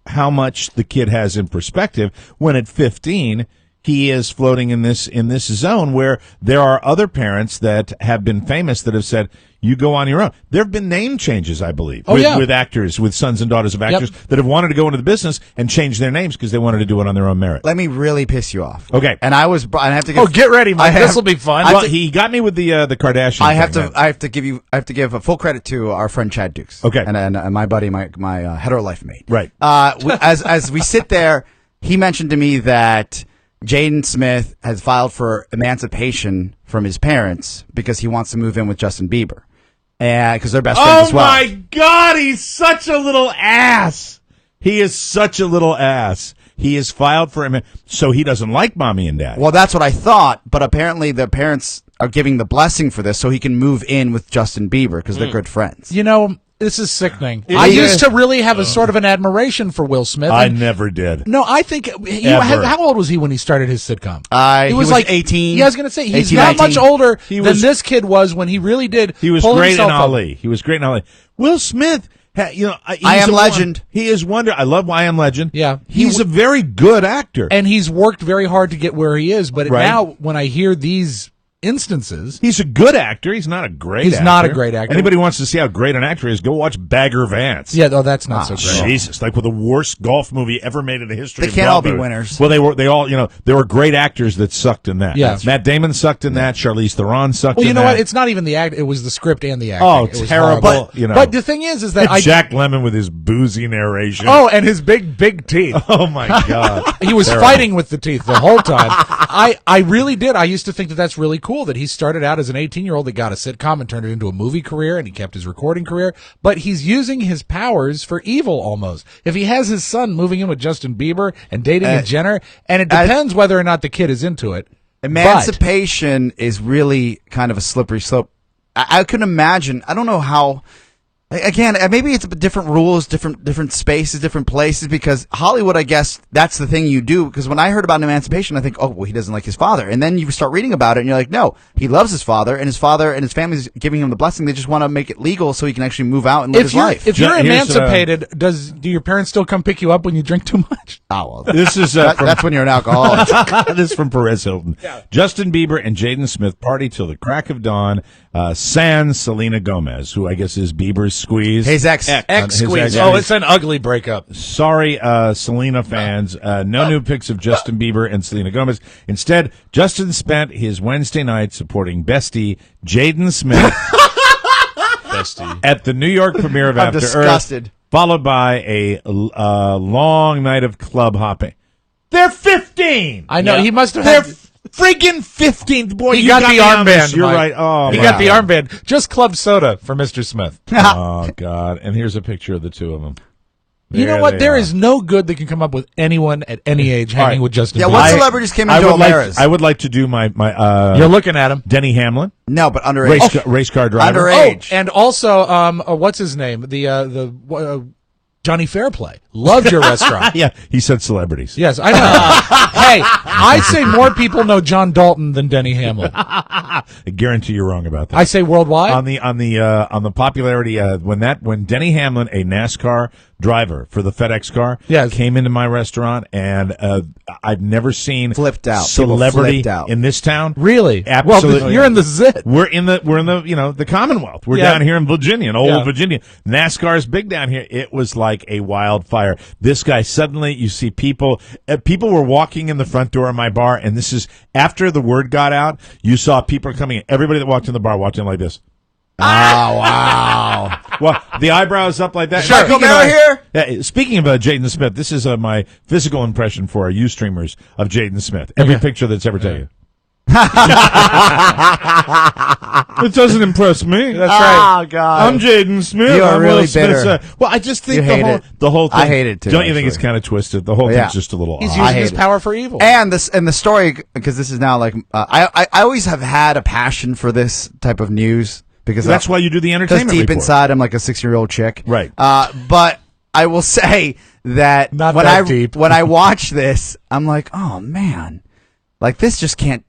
how much the kid has in perspective when at 15. He is floating in this zone where there are other parents that have been famous that have said, you go on your own. There have been name changes, I believe, with actors, with sons and daughters of actors that have wanted to go into the business and change their names because they wanted to do it on their own merit. Let me really piss you off. Okay. And I have to get ready, Mike. This will be fun. Well, he got me with the Kardashian. I have to give a full credit to our friend Chad Dukes. Okay. And my buddy, my hetero life mate. Right. As we sit there, he mentioned to me that Jaden Smith has filed for emancipation from his parents because he wants to move in with Justin Bieber. And because they're best friends as well. Oh my God, he's such a little ass. He is such a little ass. He has filed for him, so he doesn't like mommy and dad. Well, that's what I thought, but apparently the parents are giving the blessing for this so he can move in with Justin Bieber because they're good friends. This is sickening. I used to really have a sort of an admiration for Will Smith. I never did. No, I think how old was he when he started his sitcom? He was like 18. Yeah, I was going to say he's 18, not 19. much older than this kid was when he really did. He was great in Ali. He was great in Ali. Will Smith, I Am Legend. He is wonder. I love I Am Legend. Yeah, he's a very good actor, and he's worked very hard to get where he is. But now, when I hear these instances, he's a good actor. He's not a great actor. He's not a great actor. Anybody wants to see how great an actor is, go watch Bagger Vance. Yeah, that's not so great. Jesus, like with the worst golf movie ever made in the history of They can't all be Broadway. winners. Well, they all, there were great actors that sucked in that. Yeah. Matt Damon sucked in that. Charlize Theron sucked in that. Well, you know what? It's not even the act. It was the script and the acting. Oh, it was terrible. Horrible. But the thing is that Jack Lemmon with his boozy narration. Oh, and his big teeth. Oh my God. He was fighting with the teeth the whole time. I really did. I used to think that that's really cool that he started out as an 18-year-old that got a sitcom and turned it into a movie career, and he kept his recording career, but he's using his powers for evil almost. If he has his son moving in with Justin Bieber and dating a Jenner, and it depends whether or not the kid is into it. Emancipation is really kind of a slippery slope. I couldn't imagine. I don't know how. Again, maybe it's different rules, different spaces, different places, because Hollywood, I guess, that's the thing you do. Because when I heard about emancipation, I think, oh, well, he doesn't like his father. And then you start reading about it, and you're like, no, he loves his father and his family's giving him the blessing. They just want to make it legal so he can actually move out and live his life. If you're emancipated, do your parents still come pick you up when you drink too much? Oh, well, this is that's when you're an alcoholic. This is from Perez Hilton. Yeah. Justin Bieber and Jaden Smith party till the crack of dawn. Sans Selena Gomez, who I guess is Bieber's squeeze. His ex squeeze. Oh, it's an ugly breakup. Sorry, Selena fans. No new pics of Justin Bieber and Selena Gomez. Instead, Justin spent his Wednesday night supporting bestie Jaden Smith at the New York premiere of After disgusted. Earth, followed by a long night of club hopping. They're 15. I know. He must have They're had... friggin' 15. Boy, he got the armband. You're right. Oh, he got the armband. Just club soda for Mr. Smith. Oh, God. And here's a picture of the two of them. You know what? There is no good that can come up with anyone at any age hanging with Justin Bieber. Yeah, what celebrities came into O'Mara's? I would like to do my You're looking at him. Denny Hamlin. No, but underage. Race car driver. Underage. Oh, and also, what's his name? The Johnny Fairplay. Loved your restaurant. Yeah, he said celebrities. Yes, I know. Hey, I'd say more people know John Dalton than Denny Hamlin. I guarantee you're wrong about that. I say worldwide. On the popularity when Denny Hamlin, a NASCAR driver for the FedEx car, came into my restaurant, and I've never seen flipped out celebrity in this town. Really? Absolutely. Well, you're in the zit. We're in the the Commonwealth. We're down here in Virginia, in old Virginia. NASCAR is big down here. It was like a wildfire. This guy, suddenly you see people were walking in the front door of my bar, and this is after the word got out. You saw people coming in. Everybody that walked in the bar watching like this. Oh, wow. Well, the eyebrows up like that. Sure. Speaking of Jaden Smith, this is my physical impression for our Ustreamers of Jaden Smith. Every picture that's ever taken. It doesn't impress me. That's right. Oh, God. I'm Jaden Smith. You are I'm really Will Smith's, bitter. Well, I just think You the whole thing. I hate it, too, Don't you think actually. it's kind of twisted? The whole thing's just a little He's odd. using his power for evil. And the story, because this is now like I always have had a passion for this type of news because That's why you do the entertainment deep report. inside I'm like a 6-year-old chick, Right. But I will say that Not when that deep. when I watch this, I'm like, oh man. Like this can't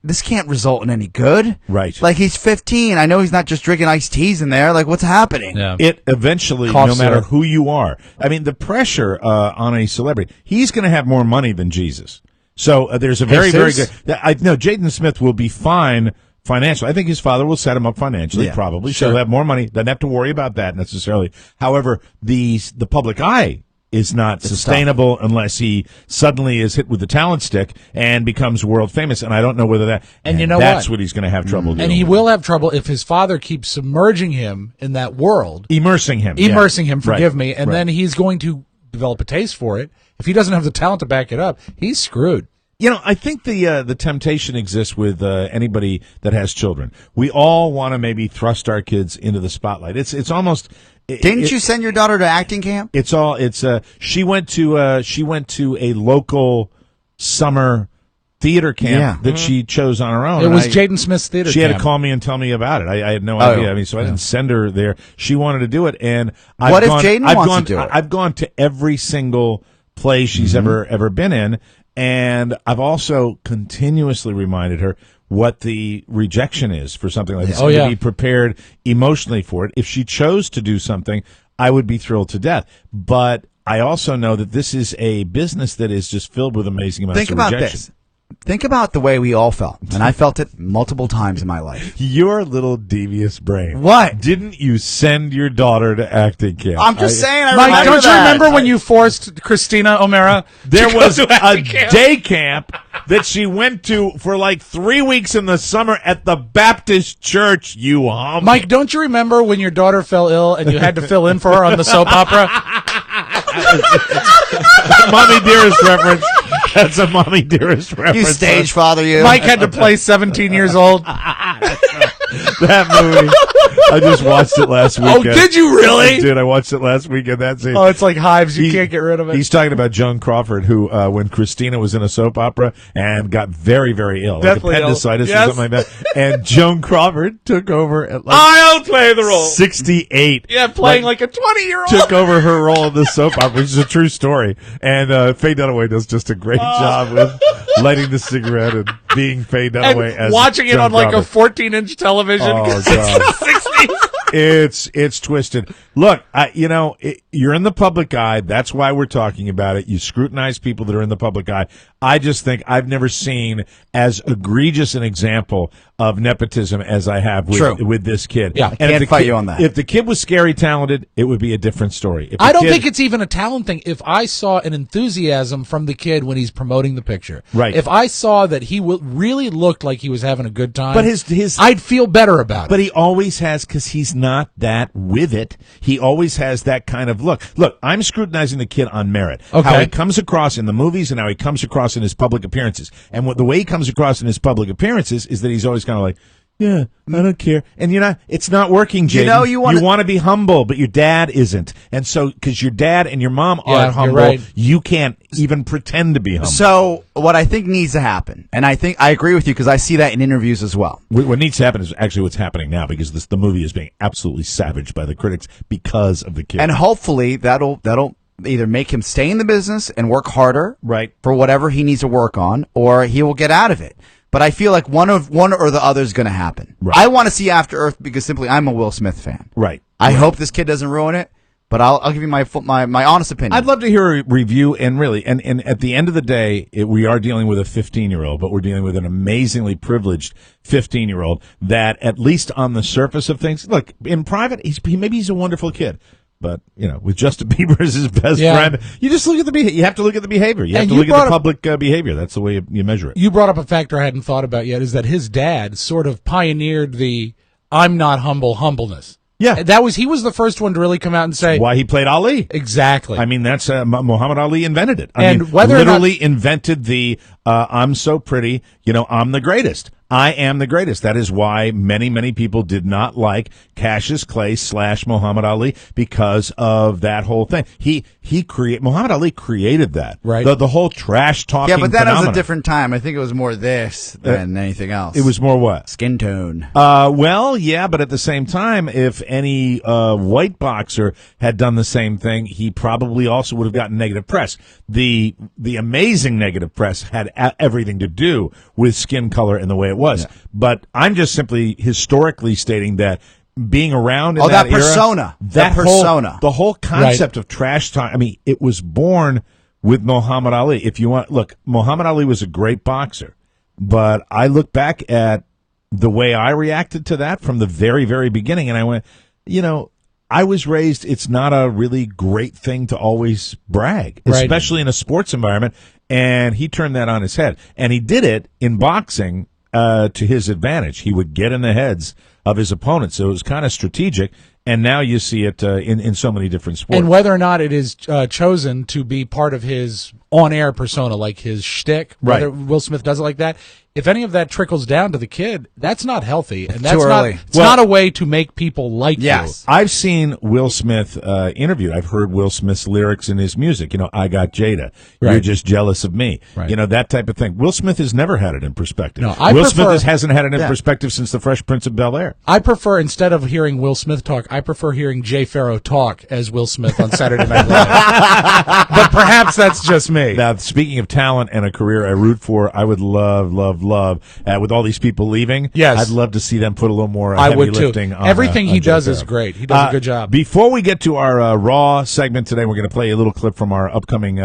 result in any good. Right. Like he's 15. I know he's not just drinking iced teas in there. Like what's happening? Yeah. It eventually, Cough no matter syrup. who you are, I mean, the pressure on a celebrity, he's going to have more money than Jesus. So there's a very, very good. I know Jaden Smith will be fine financially. I think his father will set him up financially, probably. So he'll have more money. Doesn't have to worry about that necessarily. However, the public eye is not sustainable unless he suddenly is hit with the talent stick and becomes world famous. And I don't know whether that. And you know that's what? he's going to have trouble doing. And he will have trouble if his father keeps submerging him in that world. Immersing him. Forgive me. And then he's going to develop a taste for it. If he doesn't have the talent to back it up, he's screwed. You know, I think the temptation exists with anybody that has children. We all want to maybe thrust our kids into the spotlight. It's almost. Didn't you send your daughter to acting camp? She went to a local summer theater camp that she chose on her own. It was Jaden Smith's theater camp. She had to call me and tell me about it. I had no idea. I mean, so I didn't send her there. She wanted to do it, and What if Jaden wants to do it? I've gone to every single play she's ever been in, and I've also continuously reminded her what the rejection is for something like this. Oh, and yeah. to be prepared emotionally for it. If she chose to do something, I would be thrilled to death. But I also know that this is a business that is just filled with amazing amounts Think of about rejection. this. Think about the way we all felt, and I felt it multiple times in my life. Your little devious brain. What? Didn't you send your daughter to acting camp? I'm just saying. I Mike, remember don't you that. remember when you forced Christina O'Mara? There to go was to a acting camp? day camp that she went to for like 3 weeks in the summer at the Baptist church, you hum. Mike, don't you remember when your daughter fell ill and you had to fill in for her on the soap opera? Mommy Dearest reference. That's a Mommy Dearest reference. You stage father, you. Mike had to play 17 years old. That movie. I just watched it last weekend. Oh, did you really? Dude, I watched it last weekend. That's it. Oh, it's like hives. You can't get rid of it. He's talking about Joan Crawford, who, when Christina was in a soap opera and got very, very ill, Deathly like ill. appendicitis Yes. or something like that. And Joan Crawford took over at like I'll play the role. 68. Yeah, playing like a 20-year-old. Took over her role in the soap opera, which is a true story. And Faye Dunaway does just a great job with lighting the cigarette and being Faye Dunaway as watching it Joan on like a Crawford. 14-inch television. Oh, 'cause God. it's the 60s. It's twisted. Look, you're in the public eye. That's why we're talking about it. You scrutinize people that are in the public eye. I just think I've never seen as egregious an example of nepotism as I have with this kid. Yeah, and can't if the fight kid, you on that. If the kid was scary talented, it would be a different story. If the I don't kid- think it's even a talent thing. If I saw an enthusiasm from the kid when he's promoting the picture, Right. If I saw that he really looked like he was having a good time, But his I'd feel better about But it. he always has, because he's not that with it. He always has that kind of look. Look, I'm scrutinizing the kid on merit. Okay. How he comes across in the movies and how he comes across in his public appearances. And the way he comes across in his public appearances is that he's always kind of like, yeah, I don't care. And it's not working, Jaden. You want to be humble, but your dad isn't. And so, because your dad and your mom Yeah, aren't you're humble, right. you can't even pretend to be humble. So what I think needs to happen, and I think I agree with you because I see that in interviews as well. What needs to happen is actually what's happening now, because the movie is being absolutely savaged by the critics because of the kid. And hopefully that'll either make him stay in the business and work harder, right, for whatever he needs to work on, or he will get out of it. But I feel like one or the other is going to happen. Right. I want to see After Earth because simply I'm a Will Smith fan. Right. I hope this kid doesn't ruin it. But I'll give you my honest opinion. I'd love to hear a review, and really, and at the end of the day, we are dealing with a 15-year-old, but we're dealing with an amazingly privileged 15-year-old that, at least on the surface of things, look, in private, maybe he's a wonderful kid. But, with Justin Bieber as his best friend, you just look at the behavior. You have to look at the behavior. You have to look at the public behavior. That's the way you measure it. You brought up a factor I hadn't thought about yet, is that his dad sort of pioneered the I'm not humble humbleness. Yeah. He was the first one to really come out and say. Why he played Ali. Exactly. I mean, that's, Muhammad Ali invented it. Whether literally invented the, I'm so pretty, I'm the greatest. I am the greatest. That is why many, many people did not like Cassius Clay / Muhammad Ali because of that whole thing. Muhammad Ali created that. Right. The whole trash talking. Yeah, but that phenomenon. was a different time. I think it was more this than anything else. It was more what? Skin tone. Well, yeah, but at the same time, if any white boxer had done the same thing, he probably also would have gotten negative press. The amazing negative press had everything to do with skin color and the way it was. Yeah. But I'm just simply historically stating that being around in that persona, era, the whole concept of trash talk. I mean, it was born with Muhammad Ali. If you want, look, Muhammad Ali was a great boxer, but I look back at the way I reacted to that from the very, very beginning, and I went, I was raised, it's not a really great thing to always brag, especially in a sports environment, and he turned that on his head. And he did it in boxing to his advantage. He would get in the heads of his opponents, so it was kind of strategic, and now you see it in so many different sports. And whether or not it is chosen to be part of his on-air persona, like his shtick, whether Will Smith does it like that, if any of that trickles down to the kid, that's not healthy, and that's not a way to make people like you. I've seen Will Smith interviewed. I've heard Will Smith's lyrics in his music. I got Jada. You're just jealous of me. Right. That type of thing. Will Smith has never had it in perspective. No, Will Smith hasn't had it in perspective since the Fresh Prince of Bel-Air. I prefer, instead of hearing Will Smith talk, I prefer hearing Jay Farrow talk as Will Smith on Saturday Night Live. But perhaps that's just me. Now, speaking of talent and a career I root for, I would love, with all these people leaving, I'd love to see them put a little more heavy lifting on everything he does Jay is Farrow. great. He does a good job. Before we get to our Raw segment today, we're going to play a little clip from our upcoming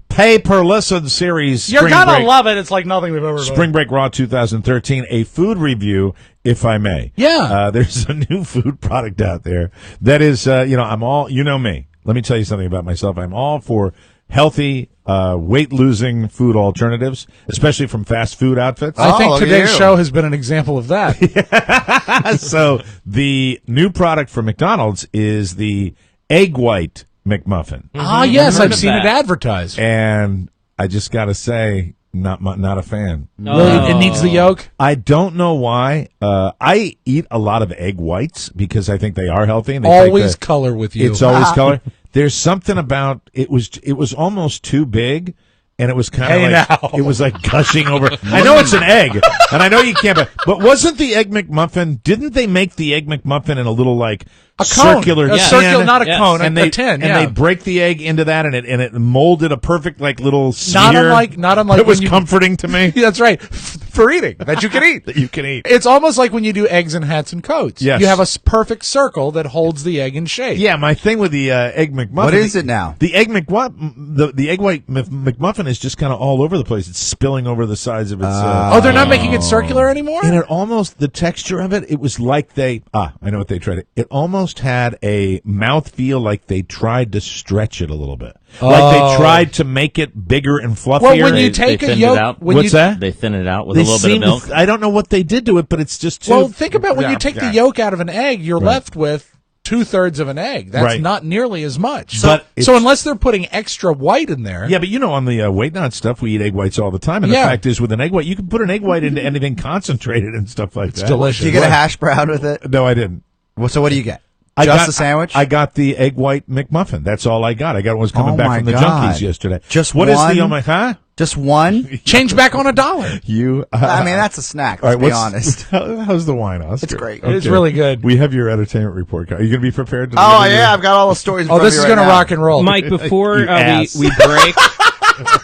Pay Per Listen series. You're going to love it. It's like nothing we've ever done. Spring Break Raw 2013, a food review, if I may. Yeah. There's a new food product out there that is, I'm all, me. Let me tell you something about myself. I'm all for healthy, weight-losing food alternatives, especially from fast food outfits. I think today's show has been an example of that. So the new product from McDonald's is the egg white McMuffin. Yes, I've seen it advertised. And I just got to say, not a fan. Really? It needs the yolk? I don't know why. I eat a lot of egg whites because I think they are healthy. And they always color with you. It's always color. There's something about it was almost too big, and it was kind of it was like gushing over. I know it's an egg, and I know you can't. But wasn't the Egg McMuffin? Didn't they make the Egg McMuffin in a little like a cone. Circular tin? Circular, not a cone, and a tin. And they break the egg into that, and it molded a perfect like little smear. Not unlike it was comforting to me. That's right, for eating that you can eat. That you can eat. It's almost like when you do eggs and hats and coats. Yes. You have a perfect circle that holds the egg in shape. Yeah, my thing with the Egg McMuffin. What is it now? The Egg the Egg white McMuffin is just kind of all over the place. It's spilling over the sides of its. They're not making it circular anymore. And it almost the texture of it. It was like I know what they tried. It almost had a mouth feel like they tried to stretch it a little bit. Like they tried to make it bigger and fluffier. Well, when you take a yolk, what's that? They thin it out with a little bit of milk. I don't know what they did to it, but it's just too. Well, think about when you take the yolk out of an egg, you're left with 2/3 of an egg. That's not nearly as much. So unless they're putting extra white in there. Yeah, but on the Weight Not stuff, we eat egg whites all the time. And the fact is, with an egg white, you can put an egg white into anything concentrated and stuff like that. It's delicious. Did you get a hash brown with it? No, I didn't. Well, so what do you get? Just the sandwich? I got the egg white McMuffin. That's all I got. I got one was coming Oh back my from the God. Junkies yesterday. Just what is one? the huh? Just one? Change back on $1. You. I mean, that's a snack. All Let's right, be honest. How's the wine, Oscar? It's great. It's really good. We have your entertainment report. Are you going to be prepared? To Oh yeah, I've got all the stories. Oh, this is going to rock and roll, Mike. Before You ass. we break,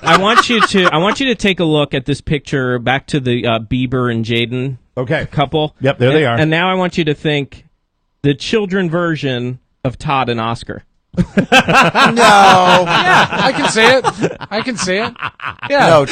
I want you to take a look at this picture. Back to the Bieber and Jaden couple. Yep, there they are. And now I want you to think the children version of Todd and Oscar. No. Yeah, I can see it. Yeah. No.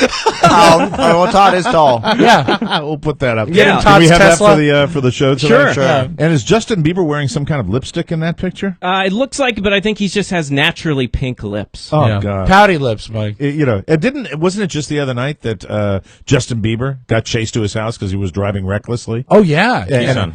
Well, Todd is tall. Yeah. We'll put that up. Get him Can Todd's we have Tesla? that for the show today? Sure. Yeah. And is Justin Bieber wearing some kind of lipstick in that picture? It looks like, but I think he just has naturally pink lips. Oh Yeah. God. Pouty lips, Mike. Wasn't it just the other night that Justin Bieber got chased to his house because he was driving recklessly? Oh, yeah.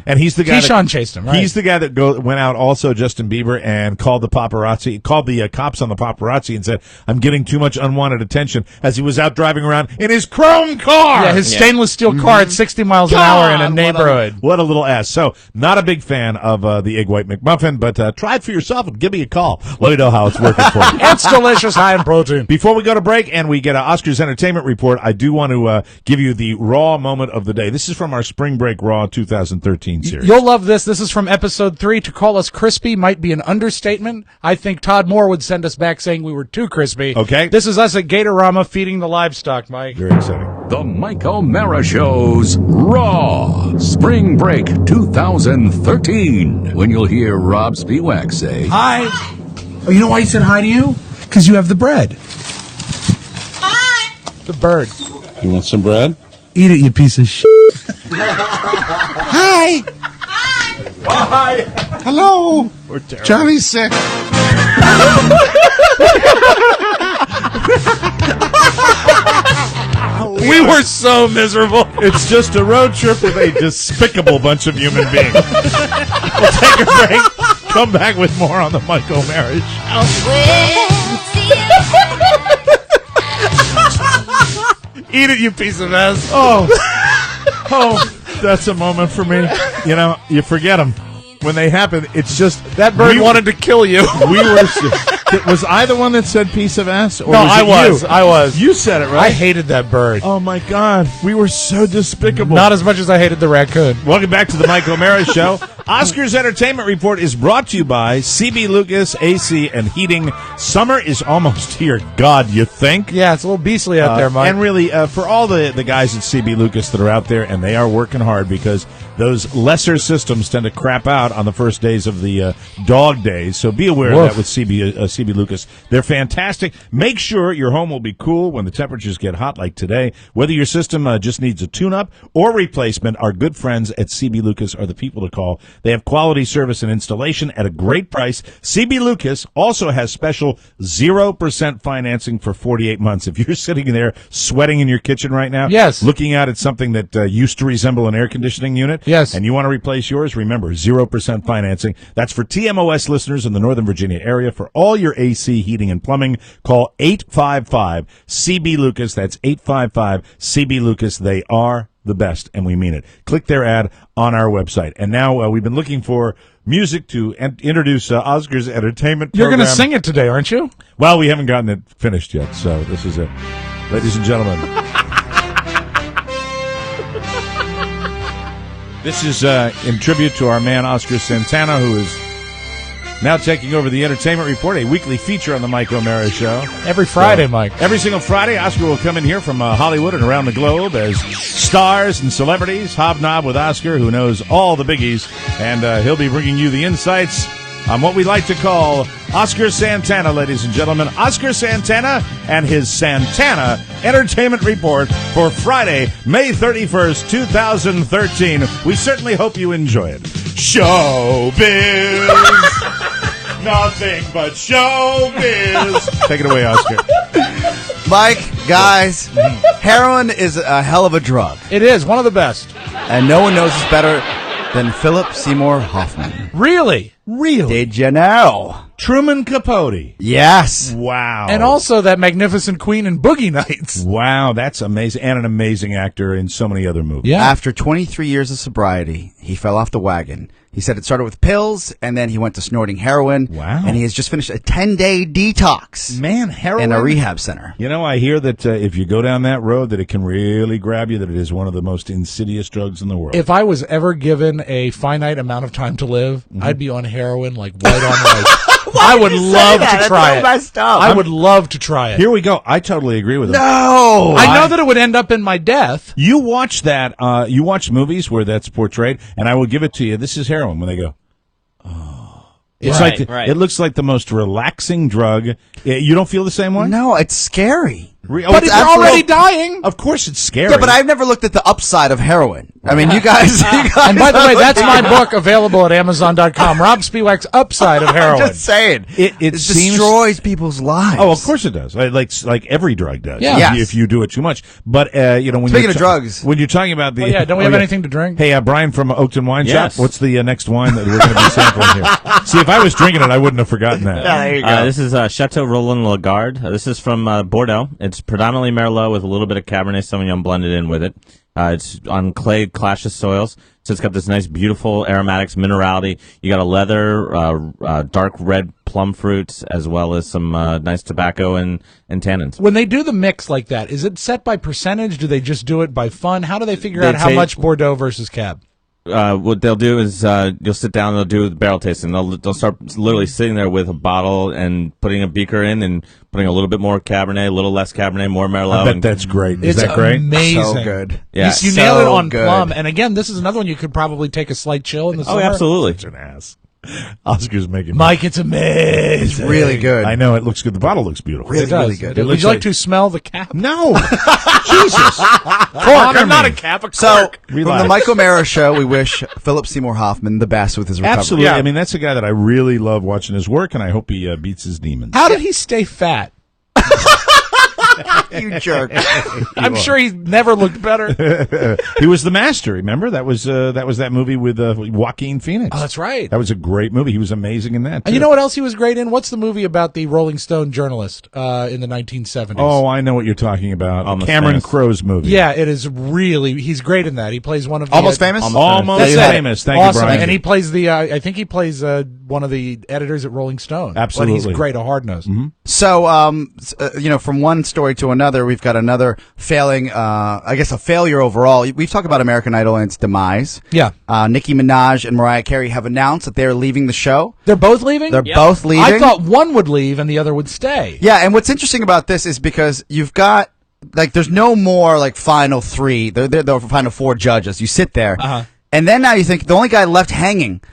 And he's the guy. Keyshawn chased him, right? He's the guy that went out also, Justin Bieber, and called the cops on the paparazzi and said, "I'm getting too much unwanted attention," as he was out driving around in his chrome car. Yeah, his stainless steel car at 60 miles an hour in a neighborhood. What a little ass. So, not a big fan of the egg white McMuffin, but try it for yourself and give me a call. Let me know how it's working for you. It's delicious, high in protein. Before we go to break and we get an Oscars entertainment report, I do want to give you the Raw moment of the day. This is from our Spring Break Raw 2013 series. You'll love this. This is from episode 3. To call us crispy might be an understatement. I think Todd Moore would send us back saying we were too crispy. Okay. This is us at Gatorama feeding the livestock, Mike. Very exciting. The Mike O'Mara Show's Raw Spring Break 2013. When you'll hear Rob Spiewak say, Hi. Oh, you know why he said hi to you? Because you have the bread. The bird. You want some bread? Eat it, you piece of shit. Hi. Hi. Hello. We're terrible. Johnny's sick. We were so miserable. It's just a road trip with a despicable bunch of human beings. We'll take a break. Come back with more on the Mike O'Mara Show. Eat it, you piece of ass. Oh, that's a moment for me. You know, you forget them. When they happen, it's just... That bird wanted to kill you. Was I the one that said piece of ass? Or No, was it you? I was. You said it, right? I hated that bird. Oh, my God. We were so despicable. Not as much as I hated the raccoon. Welcome back to the Mike O'Mara Show. Oscars Entertainment Report is brought to you by CB Lucas AC and Heating. Summer is almost here. God, you think? Yeah, it's a little beastly out there, Mike. And really, for all the guys at CB Lucas that are out there, and they are working hard because those lesser systems tend to crap out on the first days of the dog days. So be aware of that with CB Lucas. They're fantastic. Make sure your home will be cool when the temperatures get hot like today. Whether your system just needs a tune-up or replacement, our good friends at CB Lucas are the people to call. They have quality service and installation at a great price. CB Lucas also has special 0% financing for 48 months. If you're sitting there sweating in your kitchen right now, yes, looking out at something that used to resemble an air conditioning unit, yes, and you want to replace yours, remember, 0% financing. That's for TMOS listeners in the Northern Virginia area. For all your AC, heating, and plumbing, call 855-CB-LUCAS. That's 855-CB-LUCAS. They are the best, and we mean it. Click their ad on our website. And now we've been looking for music to introduce Oscar's entertainment program. You're going to sing it today, aren't you? Well, we haven't gotten it finished yet, so this is it. Ladies and gentlemen. This is in tribute to our man Oscar Santana, who is now taking over the Entertainment Report, a weekly feature on the Mike O'Mara Show. Every Friday, Mike. Every single Friday, Oscar will come in here from Hollywood and around the globe as stars and celebrities hobnob with Oscar, who knows all the biggies, and he'll be bringing you the insights on what we like to call Oscar Santana, ladies and gentlemen. Oscar Santana and his Santana Entertainment Report for Friday, May 31st, 2013. We certainly hope you enjoy it. Showbiz! Nothing but showbiz! Take it away, Oscar. Mike, guys, heroin is a hell of a drug. It is, one of the best. And no one knows this better than Philip Seymour Hoffman. Really? Did you know? Truman Capote. Yes. Wow. And also that magnificent queen in Boogie Nights. Wow, that's amazing. And an amazing actor in so many other movies. Yeah. After 23 years of sobriety, he fell off the wagon. He said it started with pills, and then he went to snorting heroin. Wow. And he has just finished a 10-day detox. Man, heroin. In a rehab center. You know, I hear that if you go down that road, that it can really grab you, that it is one of the most insidious drugs in the world. If I was ever given a finite amount of time to live, I'd be on heroin like white on rice. I would love to try it. I would love to try it. Here we go. I totally agree with him. No! I know that it would end up in my death. You watch that, you watch movies where that's portrayed, and I will give it to you. This is heroin when they go, it's Right, like right. it looks like the most relaxing drug. You don't feel the same way? No, it's scary. But if you're already dying. Of course it's scary. Yeah, but I've never looked at the upside of heroin. I mean, you guys. And by the way, that's my book available at Amazon.com. Rob Spiewak's Upside of Heroin. I'm just saying. It seems, destroys people's lives. Oh, of course it does. Like every drug does. Yeah. If if you do it too much. But when Speaking you're of drugs. when you're talking about the Don't we have anything to drink? Hey, Brian from Oakton Wine Yes. Shop. What's the next wine that we're going to be sampling here? See, if I was drinking it, I wouldn't have forgotten that. Yeah, there you go. This is Chateau Roland Lagarde. This is from Bordeaux. It's predominantly Merlot with a little bit of Cabernet Sauvignon blended in with it. It's on clay clashous soils, so it's got this nice, beautiful aromatics, minerality. You got a leather, dark red plum fruits, as well as some nice tobacco and tannins. When they do the mix like that, is it set by percentage? Do they just do it by fun? How do they figure They out how take- much Bordeaux versus Cab? What they'll do is you'll sit down and they'll do the barrel tasting. They'll start literally sitting there with a bottle and putting a beaker in and putting a little bit more Cabernet, a little less Cabernet, more Merlot. I bet that's great. Is It's that great? amazing. So good. Yeah. You nailed it So on good. plum. And again, this is another one you could probably take a slight chill in the Oh, summer. absolutely. Such an ass. Oscar's making Mike, it's amazing. It's really good. I know it looks good. The bottle looks beautiful. Really, It does. really good. Would looks you like like- to smell the cap? No, Jesus, Cork. I'm not a cap. A So, cork. from the Mike O'Mara Show, we wish Philip Seymour Hoffman the best with his recovery. absolutely. Yeah. I mean, that's a guy that I really love watching his work, and I hope he beats his demons. How did he stay fat? You jerk. I'm sure he never looked better. He was the master. Remember that was that movie with Joaquin Phoenix. Oh, that's right. That was a great movie. He was amazing in that. And too. you know what else he was great in? What's the movie about the Rolling Stone journalist in the 1970s? Oh, I know what you're talking about. Almost Cameron Famous. Crowe's movie. Yeah, it is really. He's great in that. He plays one of the Almost Famous? Almost That's it. Famous. Thank awesome. you, Brian. And he plays the. I think he plays one of the editors at Rolling Stone. Absolutely. But he's great. A hard nose. So, from one story to another, we've got another failing, I guess a failure overall. We've talked about American Idol and its demise. Yeah. Nicki Minaj and Mariah Carey have announced that they're leaving the show. They're both leaving? They're both leaving. I thought one would leave and the other would stay. Yeah, and what's interesting about this is because you've got, there's no more, final three. They're the final four judges. You sit there. Uh-huh. And then now you think the only guy left hanging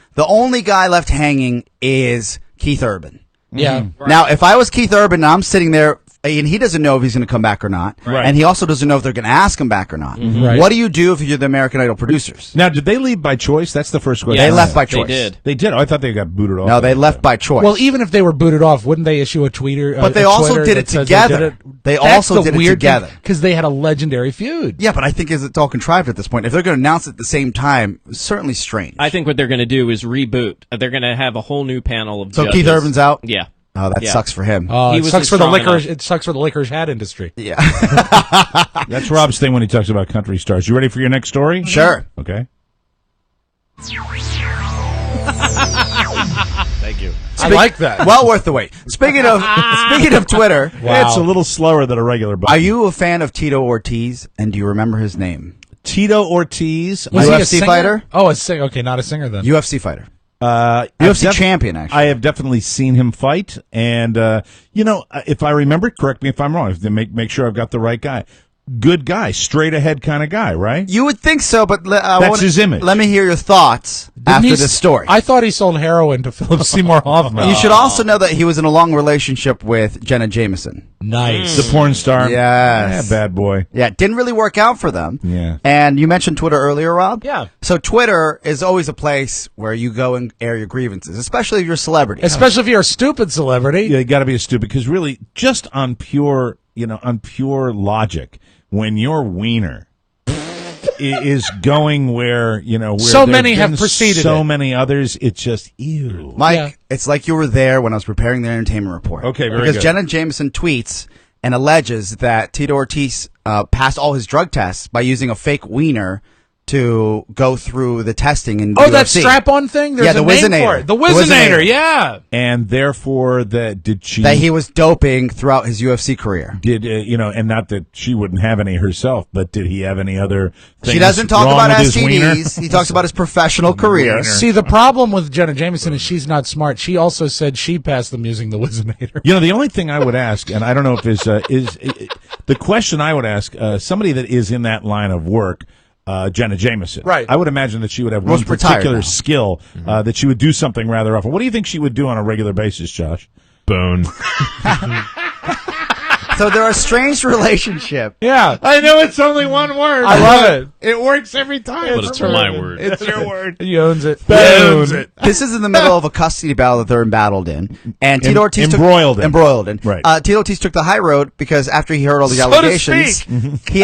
is Keith Urban. Yeah. Now, if I was Keith Urban and I'm sitting there and he doesn't know if he's going to come back or not, Right. and he also doesn't know if they're going to ask him back or not, Right. what do you do if you're the American Idol producers? Now, did they leave by choice? That's the first question. They left by They choice. did. They did. Oh, I thought they got booted off. No, they left by choice. Well, even if they were booted off, wouldn't they issue a tweeter? But they also did it together. They also did it together. Because they had a legendary feud. Yeah, but I think it's all contrived at this point. If they're going to announce it at the same time, it's certainly strange. I think what they're going to do is reboot. They're going to have a whole new panel of So judges. Keith Urban's out? Yeah. Oh, that Yeah. sucks for him. It He was sucks for the strong licorice. enough. It sucks for the licorice hat industry. Yeah. That's Rob's thing when he talks about country stars. You ready for your next story? Sure. Okay. Thank you. I like that. Well worth the wait. Speaking of Twitter, Wow. It's a little slower than a regular button. are you a fan of Tito Ortiz? And do you remember his name? Tito Ortiz? Was he a UFC singer? fighter? Oh, a singer. Okay, not a singer then. UFC fighter. UFC UFC champion, actually. I have definitely seen him fight, and if I remember, correct me if I'm wrong. Make sure I've got the right guy. Good guy, straight ahead kind of guy, right? You would think so, but That's his image. Let me hear your thoughts Didn't after he this s- story. I thought he sold heroin to Philip Seymour Hoffman. You should also know that he was in a long relationship with Jenna Jameson. Nice. The porn star. Yes. Yeah, bad boy. Yeah, it didn't really work out for them. Yeah. And you mentioned Twitter earlier, Rob? Yeah. So Twitter is always a place where you go and air your grievances, especially if you're a celebrity. Especially if you're a stupid celebrity. Yeah, you got to be a stupid because really, just on pure logic, when your wiener is going where So there've many have been preceded so it. many others, it's just ew. Mike, Yeah. it's like you were there when I was preparing the entertainment report. Okay, very because good. Jenna Jameson tweets and alleges that Tito Ortiz passed all his drug tests by using a fake wiener to go through the testing in that UFC. strap-on thing? There's the a name Wizinator. for it. The Wizinator, yeah. And therefore, that he was doping throughout his UFC career. Did and not that she wouldn't have any herself, but did he have any other things She doesn't talk wrong about with his wiener? STDs. He talks about his professional career. See, the problem with Jenna Jameson is she's not smart. She also said she passed them using the Wizinator. The only thing I would ask, and I don't know if is the question I would ask somebody that is in that line of work. Jenna Jameson. Right. I would imagine that she would have Most one particular retired now. skill that she would do something rather often. What do you think she would do on a regular basis, Josh? Bone. So they're a strange relationship. Yeah. I know it's only one word. I love it. It works every time. But it's my word. It's your word. He owns it. Owns it. This is in the middle of a custody battle that they're embattled in. And Tito Ortiz embroiled in. Right. Right. Tito Ortiz took the high road because after he heard all the So to allegations, speak. he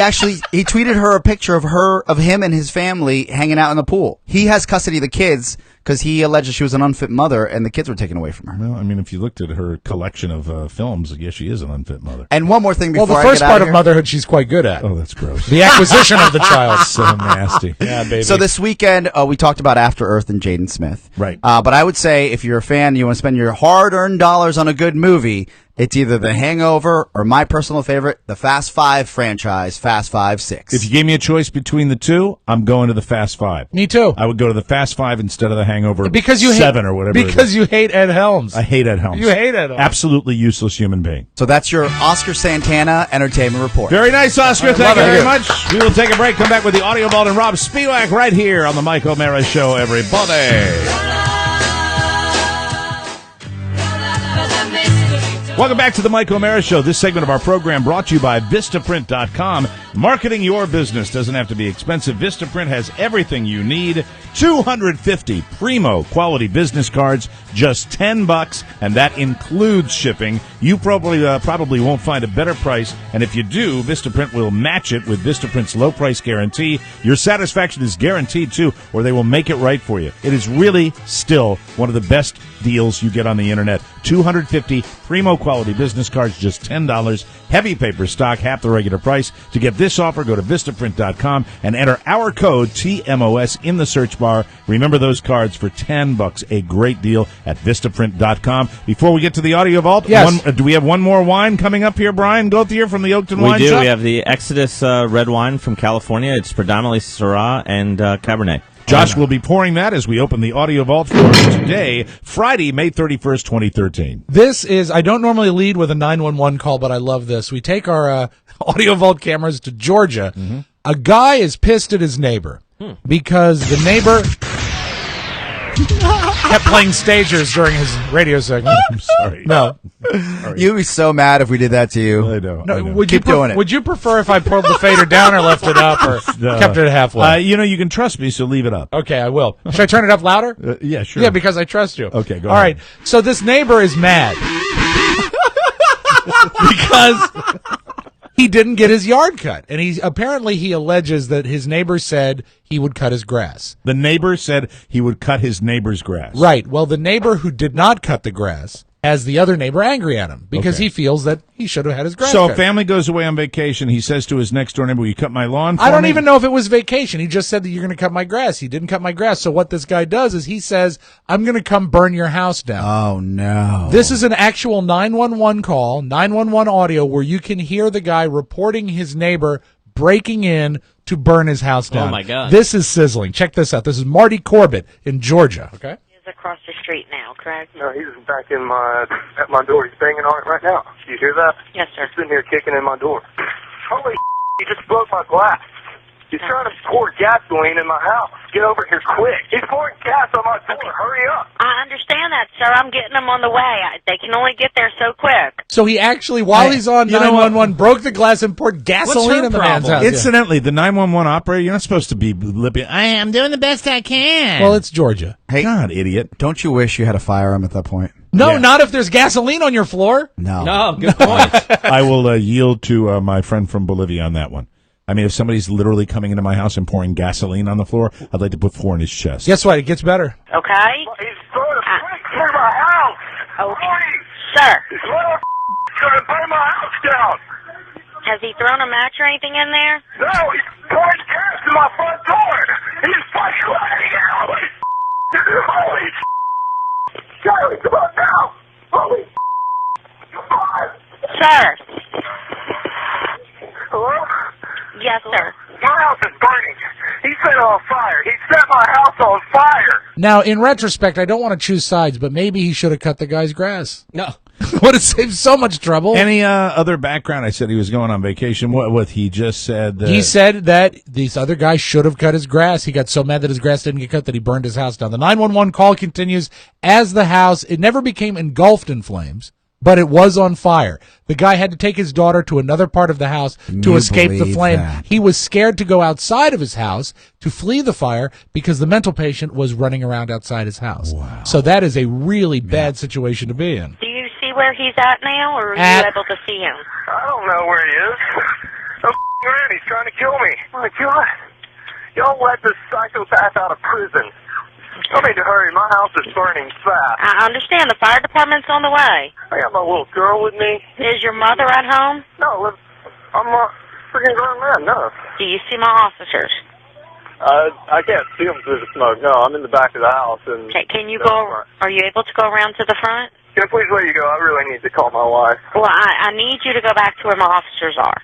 tweeted her a picture of him and his family hanging out in the pool. He has custody of the kids because he alleged she was an unfit mother and the kids were taken away from her. Well, I mean, if you looked at her collection of films, I guess she is an unfit mother. And one more thing before Well, the I first get part out of motherhood she's quite good at. Oh, that's gross. The acquisition of the child. So nasty. Yeah, baby. So this weekend, we talked about After Earth and Jaden Smith. Right. But I would say if you're a fan, you want to spend your hard-earned dollars on a good movie, it's either The Hangover or my personal favorite, the Fast Five franchise, Fast Five 6. If you gave me a choice between the two, I'm going to the Fast Five. Me too. I would go to the Fast Five instead of the Hangover Because you 7 or whatever. Because you hate Ed Helms. I hate Ed Helms. You hate Ed Helms. Absolutely useless human being. So that's your Oscar Santana Entertainment Report. Very nice, Oscar. Thank love you it. very much. We will take a break. Come back with the Audio Vault and Rob Spiewak right here on the Mike O'Mara Show, everybody. Welcome back to the Mike O'Mara Show. This segment of our program brought to you by Vistaprint.com. Marketing your business doesn't have to be expensive. Vistaprint has everything you need. 250 primo quality business cards, just $10, and that includes shipping. You probably won't find a better price, and if you do, Vistaprint will match it with Vistaprint's low price guarantee. Your satisfaction is guaranteed too, or they will make it right for you. It is really still one of the best deals you get on the internet. 250 primo quality business cards, just $10. Heavy paper stock, half the regular price. To get this offer, go to Vistaprint.com and enter our code TMOS in the search bar. Remember those cards for $10. A great deal at Vistaprint.com. Before we get to the Audio Vault, yes. Do we have one more wine coming up here, Brian Gauthier from the Oakton Wine We do. Shop? We have the Exodus red wine from California. It's predominantly Syrah and Cabernet. Josh will be pouring that as we open the Audio Vault for today, Friday, May 31st, 2013. This is, I don't normally lead with a 911 call, but I love this. We take our Audio Vault cameras to Georgia. Mm-hmm. A guy is pissed at his neighbor because the neighbor kept playing stagers during his radio segment. I'm sorry. No. You'd be so mad if we did that to you. I know. No, I know. would Keep you doing it. Would you prefer if I pulled the fader down or left it up or kept it halfway? You can trust me, so leave it up. Okay, I will. Should I turn it up louder? Yeah, sure. Yeah, because I trust you. Okay, go All ahead. right. So this neighbor is mad because he didn't get his yard cut, and he alleges that his neighbor said he would cut his grass. The neighbor said he would cut his neighbor's grass. Right. Well, the neighbor who did not cut the grass has the other neighbor angry at him because he feels that he should have had his grass So cut. family goes away on vacation. He says to his next door neighbor, "Will you cut my lawn for I don't me?" even know if it was vacation. He just said that you're going to cut my grass. He didn't cut my grass. So what this guy does is he says, I'm going to come burn your house down. Oh, no. This is an actual 911 call, 911 audio, where you can hear the guy reporting his neighbor breaking in to burn his house down. Oh, my God. This is sizzling. Check this out. This is Marty Corbett in Georgia. Okay. He's across the street now, correct? No, he's back at my door. He's banging on it right now. Do you hear that? Yes, sir. He's sitting here kicking in my door. Holy he just broke my glass. He's trying to pour gasoline in my house. Get over here quick. He's pouring gas on my door. Hurry up. I understand that, sir. I'm getting them on the way. They can only get there so quick. So he actually, while he's on 911, broke the glass and poured gasoline in the man's house. Incidentally, the 911 operator, you're not supposed to be lipping. I'm doing the best I can. Well, it's Georgia. Hey, God, idiot. Don't you wish you had a firearm at that point? No, not if there's gasoline on your floor. No. No, good point. I will yield to my friend from Bolivia on that one. I mean, if somebody's literally coming into my house and pouring gasoline on the floor, I'd like to put 4 in his chest. Guess what? It gets better. Okay? He's throwing a brick through my house. Okay. Sir, He's trying to burn my house down. has he thrown a match or anything in there? No, he's pouring gas in my front door. My house is burning. He set it on fire. He set my house on fire. Now, in retrospect, I don't want to choose sides, but maybe he should have cut the guy's grass. No. Would have saved so much trouble. Any other background? I said he was going on vacation. What he just said? He said that these other guys should have cut his grass. He got so mad that his grass didn't get cut that he burned his house down. The 911 call continues as the house, it never became engulfed in flames, but it was on fire. The guy had to take his daughter to another part of the house to escape the flame. He was scared to go outside of his house to flee the fire because the mental patient was running around outside his house. Wow. So that is a really bad situation to be in. Do you see where he's at now, or are you able to see him? I don't know where he is. I'm around. He's trying to kill me. My God. Y'all let this psychopath out of prison. I need to hurry. My house is burning fast. I understand. The fire department's on the way. I got my little girl with me. Is your mother at home? No, I'm a freaking grown man. No. Do you see my officers? I can't see them through the smoke. No, I'm in the back of the house. And Okay, can you go? Are you able to go around to the front? Can I please let you go? I really need to call my wife. Well, I need you to go back to where my officers are.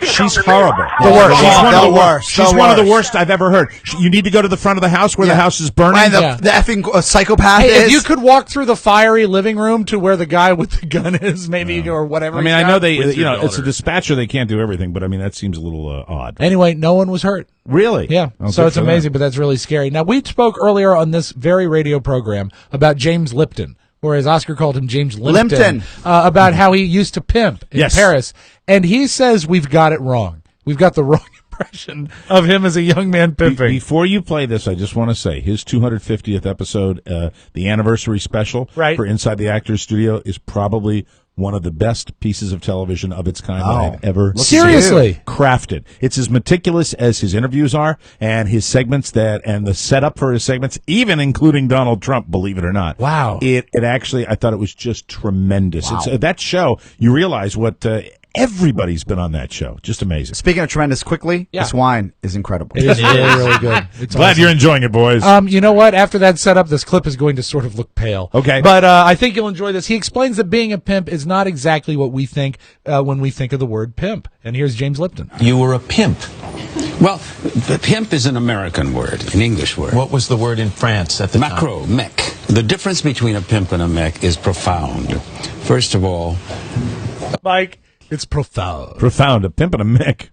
She's horrible. The worst. She's one of the worst. worst. She's one of the worst I've ever heard. You need to go to the front of the house where the house is burning. And the effing psychopath Hey, is. if you could walk through the fiery living room to where the guy with the gun is, maybe, or whatever. I mean, I know it's a dispatcher. They can't do everything, but I mean, that seems a little odd. Anyway, no one was hurt. Really? Yeah. Oh, So good it's for amazing, them. but that's really scary. Now, we spoke earlier on this very radio program about James Lipton, or as Oscar called him, James Limpton, about how he used to pimp in Paris. And he says we've got it wrong. We've got the wrong impression of him as a young man pimping. Before you play this, I just want to say his 250th episode, the anniversary special for Inside the Actors Studio, is probably one of the best pieces of television of its kind that I've ever Seriously crafted. It's as meticulous as his interviews are, and his segments and the setup for his segments, even including Donald Trump, believe it or not. Wow. It actually, I thought it was just tremendous. It's that show, you realize what everybody's been on that show. Just amazing. Speaking of tremendous, quickly, this wine is incredible. It is really, really good. It's Glad awesome. you're enjoying it, boys. You know what? After that setup, this clip is going to sort of look pale. Okay. But I think you'll enjoy this. He explains that being a pimp is not exactly what we think when we think of the word pimp. And here's James Lipton. You were a pimp. Well, pimp is an American word, an English word. What was the word in France at the time? Macro, mec. The difference between a pimp and a mec is profound. First of all, Mike, it's profound. Profound. A pimp and a mech.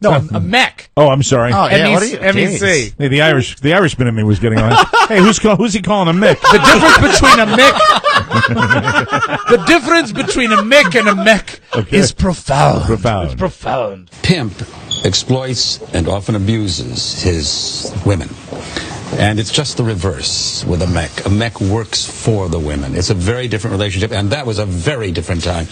No, a mech. Oh, I'm sorry. Oh, yeah, what are you? MEC. Hey, the Irishman in me was getting on. Hey, who's he calling a mech? The difference between a mech the difference between a mech and a mech is profound. Profound. It's profound. pimp exploits and often abuses his women. And it's just the reverse with a mech. A mech works for the women. It's a very different relationship, and that was a very different time.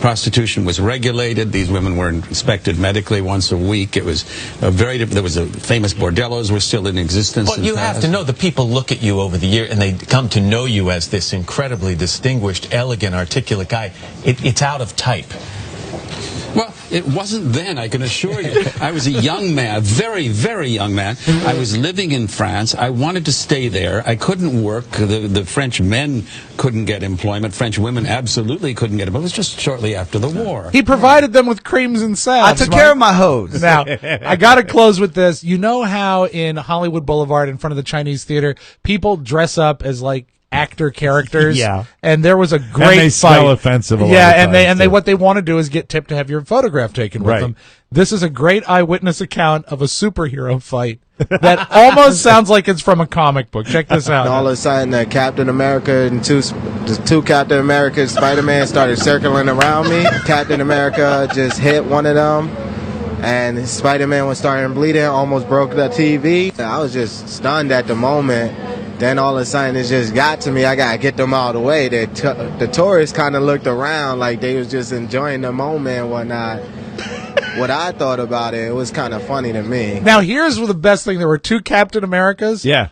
Prostitution was regulated. These women were inspected medically once a week. It was a very different. There was a famous bordellos were still in existence. Well, you have to know the people look at you over the year, and they come to know you as this incredibly distinguished, elegant, articulate guy. It's out of type. Well, it wasn't then, I can assure you. I was a young man, very, very young man. I was living in France. I wanted to stay there. I couldn't work. The French men couldn't get employment. French women absolutely couldn't get employment. It was just shortly after the war. He provided them with creams and salves. I took care of my hose. Now, I got to close with this. You know how in Hollywood Boulevard in front of the Chinese Theater, people dress up as like actor characters. Yeah. And there was a great and they fight. smell offensive a lot yeah, of and times, what they want to do is get tipped to have your photograph taken with Right. them. This is a great eyewitness account of a superhero fight that almost sounds like it's from a comic book. Check this out. And all of a sudden, Captain America and the two Captain America, Spider-Man started circling around me. Captain America just hit one of them, and Spider-Man was starting bleeding, almost broke the TV. I was just stunned at the moment. Then all of a sudden, it just got to me. I got to get them out of the way. The tourists kind of looked around like they was just enjoying the moment and whatnot. What I thought about it, it was kind of funny to me. Now, here's the best thing. There were two Captain Americas. Yeah.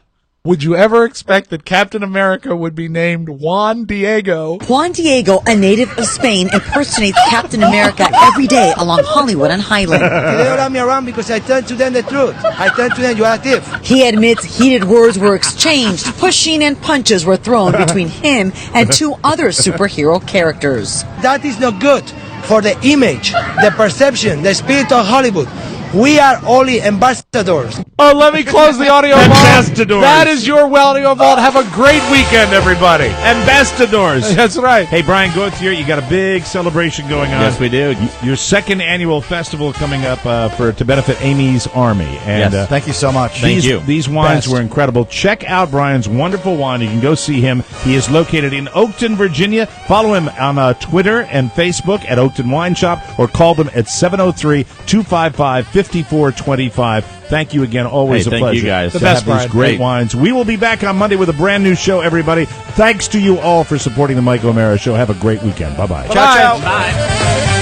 Would you ever expect that Captain America would be named Juan Diego? Juan Diego, a native of Spain, impersonates Captain America every day along Hollywood and Highland. They don't let me around because I tell to them the truth. I tell to them you are a thief. He admits heated words were exchanged, pushing and punches were thrown between him and two other superhero characters. That is not good for the image, the perception, the spirit of Hollywood. We are only ambassadors. Oh, let me close the audio vault. Ambassadors. That is your audio vault. Have a great weekend, everybody. Ambassadors. That's right. Hey, Brian Gauthier, you got a big celebration going on. Yes, we do. Your second annual festival coming up to benefit Amy's Army. And Yes. Thank you so much. Thank you. These wines Best. were incredible. Check out Brian's wonderful wine. You can go see him. He is located in Oakton, Virginia. Follow him on Twitter and Facebook at Oakton Wine Shop, or call them at 703-255-5425. Thank you again. Always Hey, a thank pleasure you guys. to The best, have these Brian. great Hey. wines. We will be back on Monday with a brand new show, everybody. Thanks to you all for supporting the Mike O'Mara Show. Have a great weekend. Bye-bye. Ciao, ciao.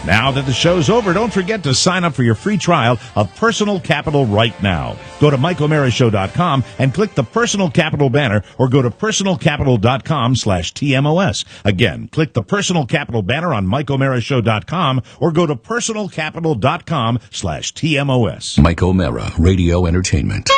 Now that the show's over, don't forget to sign up for your free trial of Personal Capital right now. Go to MikeO'MaraShow.com and click the Personal Capital banner, or go to personalcapital.com/TMOS. Again, click the Personal Capital banner on MikeO'MaraShow.com, or go to personalcapital.com/TMOS. Mike O'Mara, Radio Entertainment.